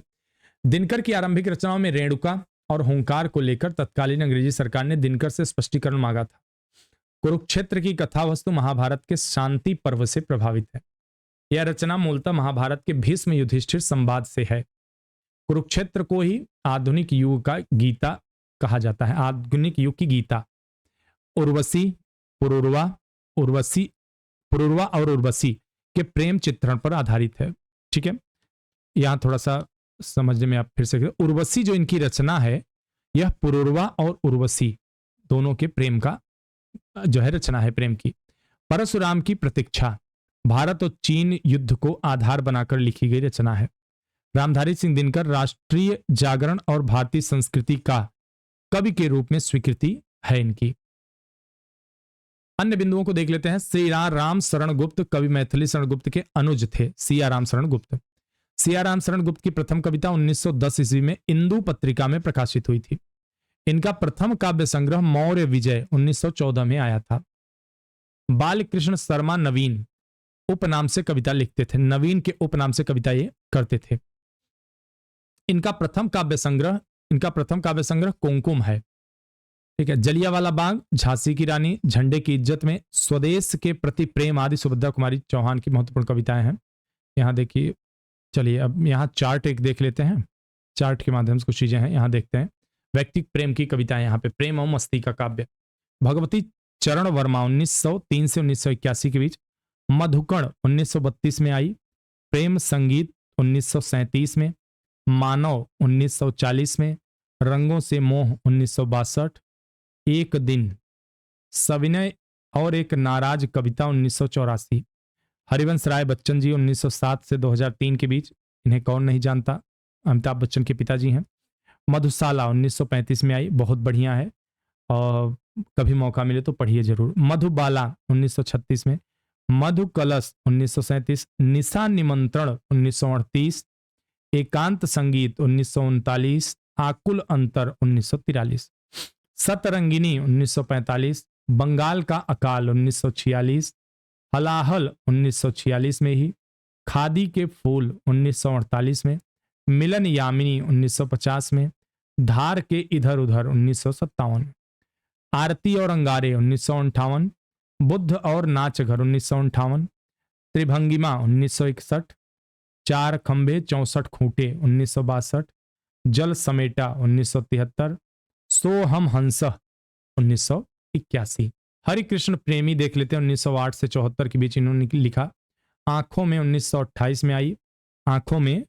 दिनकर की आरंभिक रचनाओं में रेणुका और हुंकार को लेकर तत्कालीन अंग्रेजी सरकार ने दिनकर से स्पष्टीकरण मांगा था। कुरुक्षेत्र की कथा वस्तु महाभारत के शांति पर्व से प्रभावित है। यह रचना मूलतः महाभारत के भीष्म युधिष्ठिर संवाद से है। कुरुक्षेत्र को ही आधुनिक युग का गीता कहा जाता है। आधुनिक युग की गीता उर्वशी, पुरुरवा और उर्वशी के प्रेम चित्रण पर आधारित है। ठीक है, यहां थोड़ा सा समझने में आप फिर से, उर्वशी जो इनकी रचना है यह पुरुरवा और उर्वशी दोनों के प्रेम का जो है रचना है, प्रेम की। परशुराम की प्रतीक्षा भारत और चीन युद्ध को आधार बनाकर लिखी गई रचना है। रामधारी सिंह दिनकर राष्ट्रीय जागरण और भारतीय संस्कृति का कवि के रूप में स्वीकृति है इनकी। अन्य बिंदुओं को देख लेते हैं। श्री राम शरण गुप्त कवि मैथिली शरण गुप्त के अनुज थे। सियाराम शरण गुप्त। सियाराम शरण गुप्त की प्रथम कविता 1910 ईस्वी में इंदु पत्रिका में प्रकाशित हुई थी। इनका प्रथम काव्य संग्रह मौर्य विजय 1914 में आया था। बालकृष्ण शर्मा नवीन उपनाम से कविता लिखते थे। नवीन के उपनाम से कविता ये करते थे। इनका प्रथम काव्य संग्रह कुमकुम है। ठीक है। जलियांवाला बाग, झांसी की रानी, झंडे की इज्जत में, स्वदेश के प्रति प्रेम आदि सुभद्रा कुमारी चौहान की महत्वपूर्ण कविताएं हैं। यहां देखिए, चलिए अब यहां चार्ट एक देख लेते हैं। चार्ट के माध्यम से कुछ चीजें हैं, यहां देखते हैं। व्यक्तिगत प्रेम की कविताएं, यहां पे प्रेम और मस्ती का काव्य। भगवती चरण वर्मा 1903 से 1981 के बीच। मधुकण 1932 में आई। प्रेम संगीत 1937 में। मानव 1940 में। रंगों से मोह 1962। एक दिन, सविनय और एक नाराज कविता 1984। हरिवंश राय बच्चन जी 1907 से 2003 के बीच, इन्हें कौन नहीं जानता, अमिताभ बच्चन के पिताजी हैं। मधुशाला 1935 में आई, बहुत बढ़िया है और कभी मौका मिले तो पढ़िए जरूर। मधुबाला 1936 में। मधु कलश 1937। निशा निमंत्रण 1938। एकांत संगीत 1939। आकुल अंतर 1943। सतरंगिनी 1945। बंगाल का अकाल 1946। हलाहल 1946 में ही। खादी के फूल 1948 में। मिलन यामिनी 1950 में। धार के इधर उधर 1957 में। आरती और अंगारे 1958। बुद्ध और नाचघर 1958। त्रिभंगिमा 1961। चार खंभे 64 खूंटे 1962। जल समेटा 1973। सो हम हंस 1981। हरिकृष्ण प्रेमी देख लेते हैं, 1908 से 74 के बीच इन्होंने लिखा। आंखों में 1928 में आई। आंखों में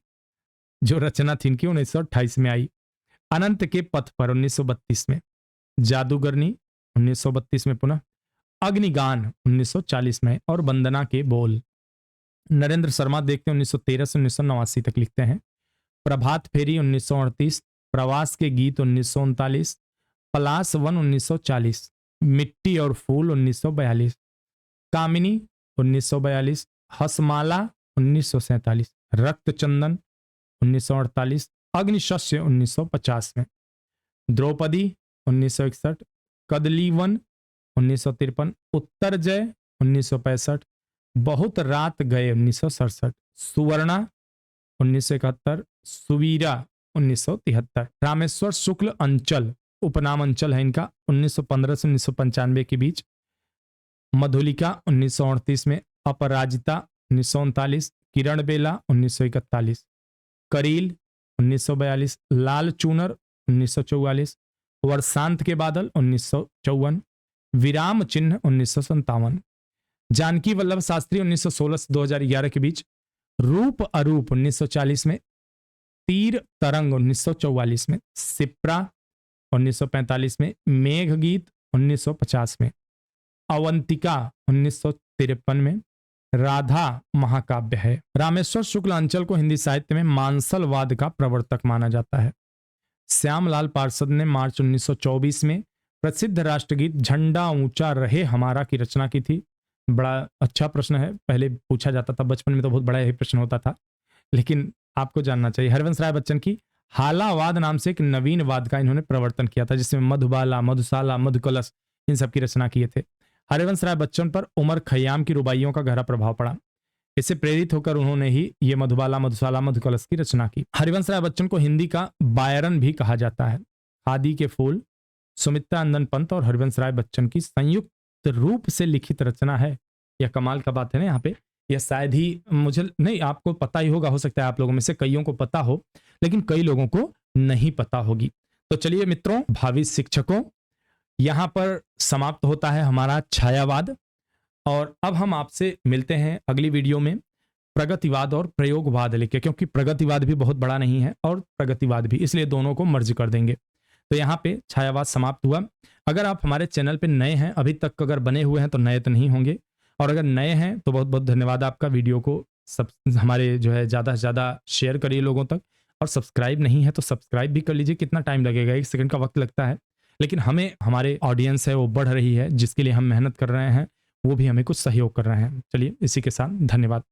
जो रचना थी इनकी 1928 में आई। अनंत के पथ पर 1932 में। जादूगरनी 1932 में पुनः। अग्निगान 1940 में और वंदना के बोल। नरेंद्र शर्मा देखते हैं 1913 से 1989 तक लिखते हैं। प्रभात फेरी 1938। प्रवास के गीत 1939। पलाश वन 1940। मिट्टी और फूल 1942। कामिनी 1942। हसमाला 1947। रक्तचंदन 1948। अग्निशस्य 1950 में। द्रौपदी 1961। कदलीवन 1953। उत्तर जय 1965। बहुत रात गए 1967। सुवर्णा 1971। सुवीरा 1973। रामेश्वर शुक्ल अंचल उपनाम अंचल है इनका, 1915 से 1995 के बीच। मधुलिका 1938 में। अपराजिता 1939। किरण बेला 1941। करील 1942। लाल चूनर 1944, वर्षांत के बादल 1954, विराम चिन्ह 1957, जानकी वल्लभ शास्त्री 1916 से 2011 के बीच, रूप अरूप 1940 में, तीर तरंग 1944 में, सिप्रा 1945 में, मेघ गीत 1950 में, अवंतिका 1953 में, राधा महाकाव्य है। रामेश्वर शुक्ल अंचल को हिंदी साहित्य में मांसलवाद का प्रवर्तक माना जाता है। श्यामलाल पार्षद ने मार्च 1924 में प्रसिद्ध राष्ट्रगीत झंडा ऊंचा रहे हमारा की रचना की थी। बड़ा अच्छा प्रश्न है, पहले पूछा जाता था, बचपन में तो बहुत बड़ा यही प्रश्न होता था, लेकिन आपको जानना चाहिए। हरिवंश राय बच्चन की हालावाद नाम से एक नवीन वाद का इन्होंने प्रवर्तन किया था, जिसमें मधुबाला, मधुशाला, मधुकलश इन सब की रचना किए थे। हरिवंश राय बच्चन पर उमर खयाम की रुबाइयों का गहरा प्रभाव पड़ा। इससे प्रेरित होकर उन्होंने ही ये मधुबाला, मधुशाला, मधुकलश की रचना की। हरिवंश राय बच्चन को हिंदी का बायरन भी कहा जाता है। खादी के फूल सुमित्रा नंदन पंत और हरिवंश राय बच्चन की संयुक्त रूप से लिखित रचना है। यह कमाल का बात है ना, यहाँ पे यह शायद ही, मुझे नहीं, आपको पता ही होगा, हो सकता है आप लोगों में से कईयों को पता हो, लेकिन कई लोगों को नहीं पता होगी। तो चलिए मित्रों, भावी शिक्षकों, यहां पर समाप्त होता है हमारा छायावाद, और अब हम आपसे मिलते हैं अगली वीडियो में प्रगतिवाद और प्रयोगवाद लेके, क्योंकि प्रगतिवाद भी बहुत बड़ा नहीं है और प्रगतिवाद भी, इसलिए दोनों को मर्ज कर देंगे। तो यहाँ पे छायावाद समाप्त हुआ। अगर आप हमारे चैनल पे नए हैं, अभी तक अगर बने हुए हैं तो नए तो नहीं होंगे, और अगर नए हैं तो बहुत बहुत धन्यवाद आपका। वीडियो को सब हमारे जो है ज़्यादा से ज़्यादा शेयर करिए लोगों तक, और सब्सक्राइब नहीं है तो सब्सक्राइब भी कर लीजिए। कितना टाइम लगेगा, 1 सेकंड का वक्त लगता है, लेकिन हमें, हमारे ऑडियंस है वो बढ़ रही है, जिसके लिए हम मेहनत कर रहे हैं, वो भी हमें कुछ सहयोग कर रहे हैं। चलिए इसी के साथ धन्यवाद।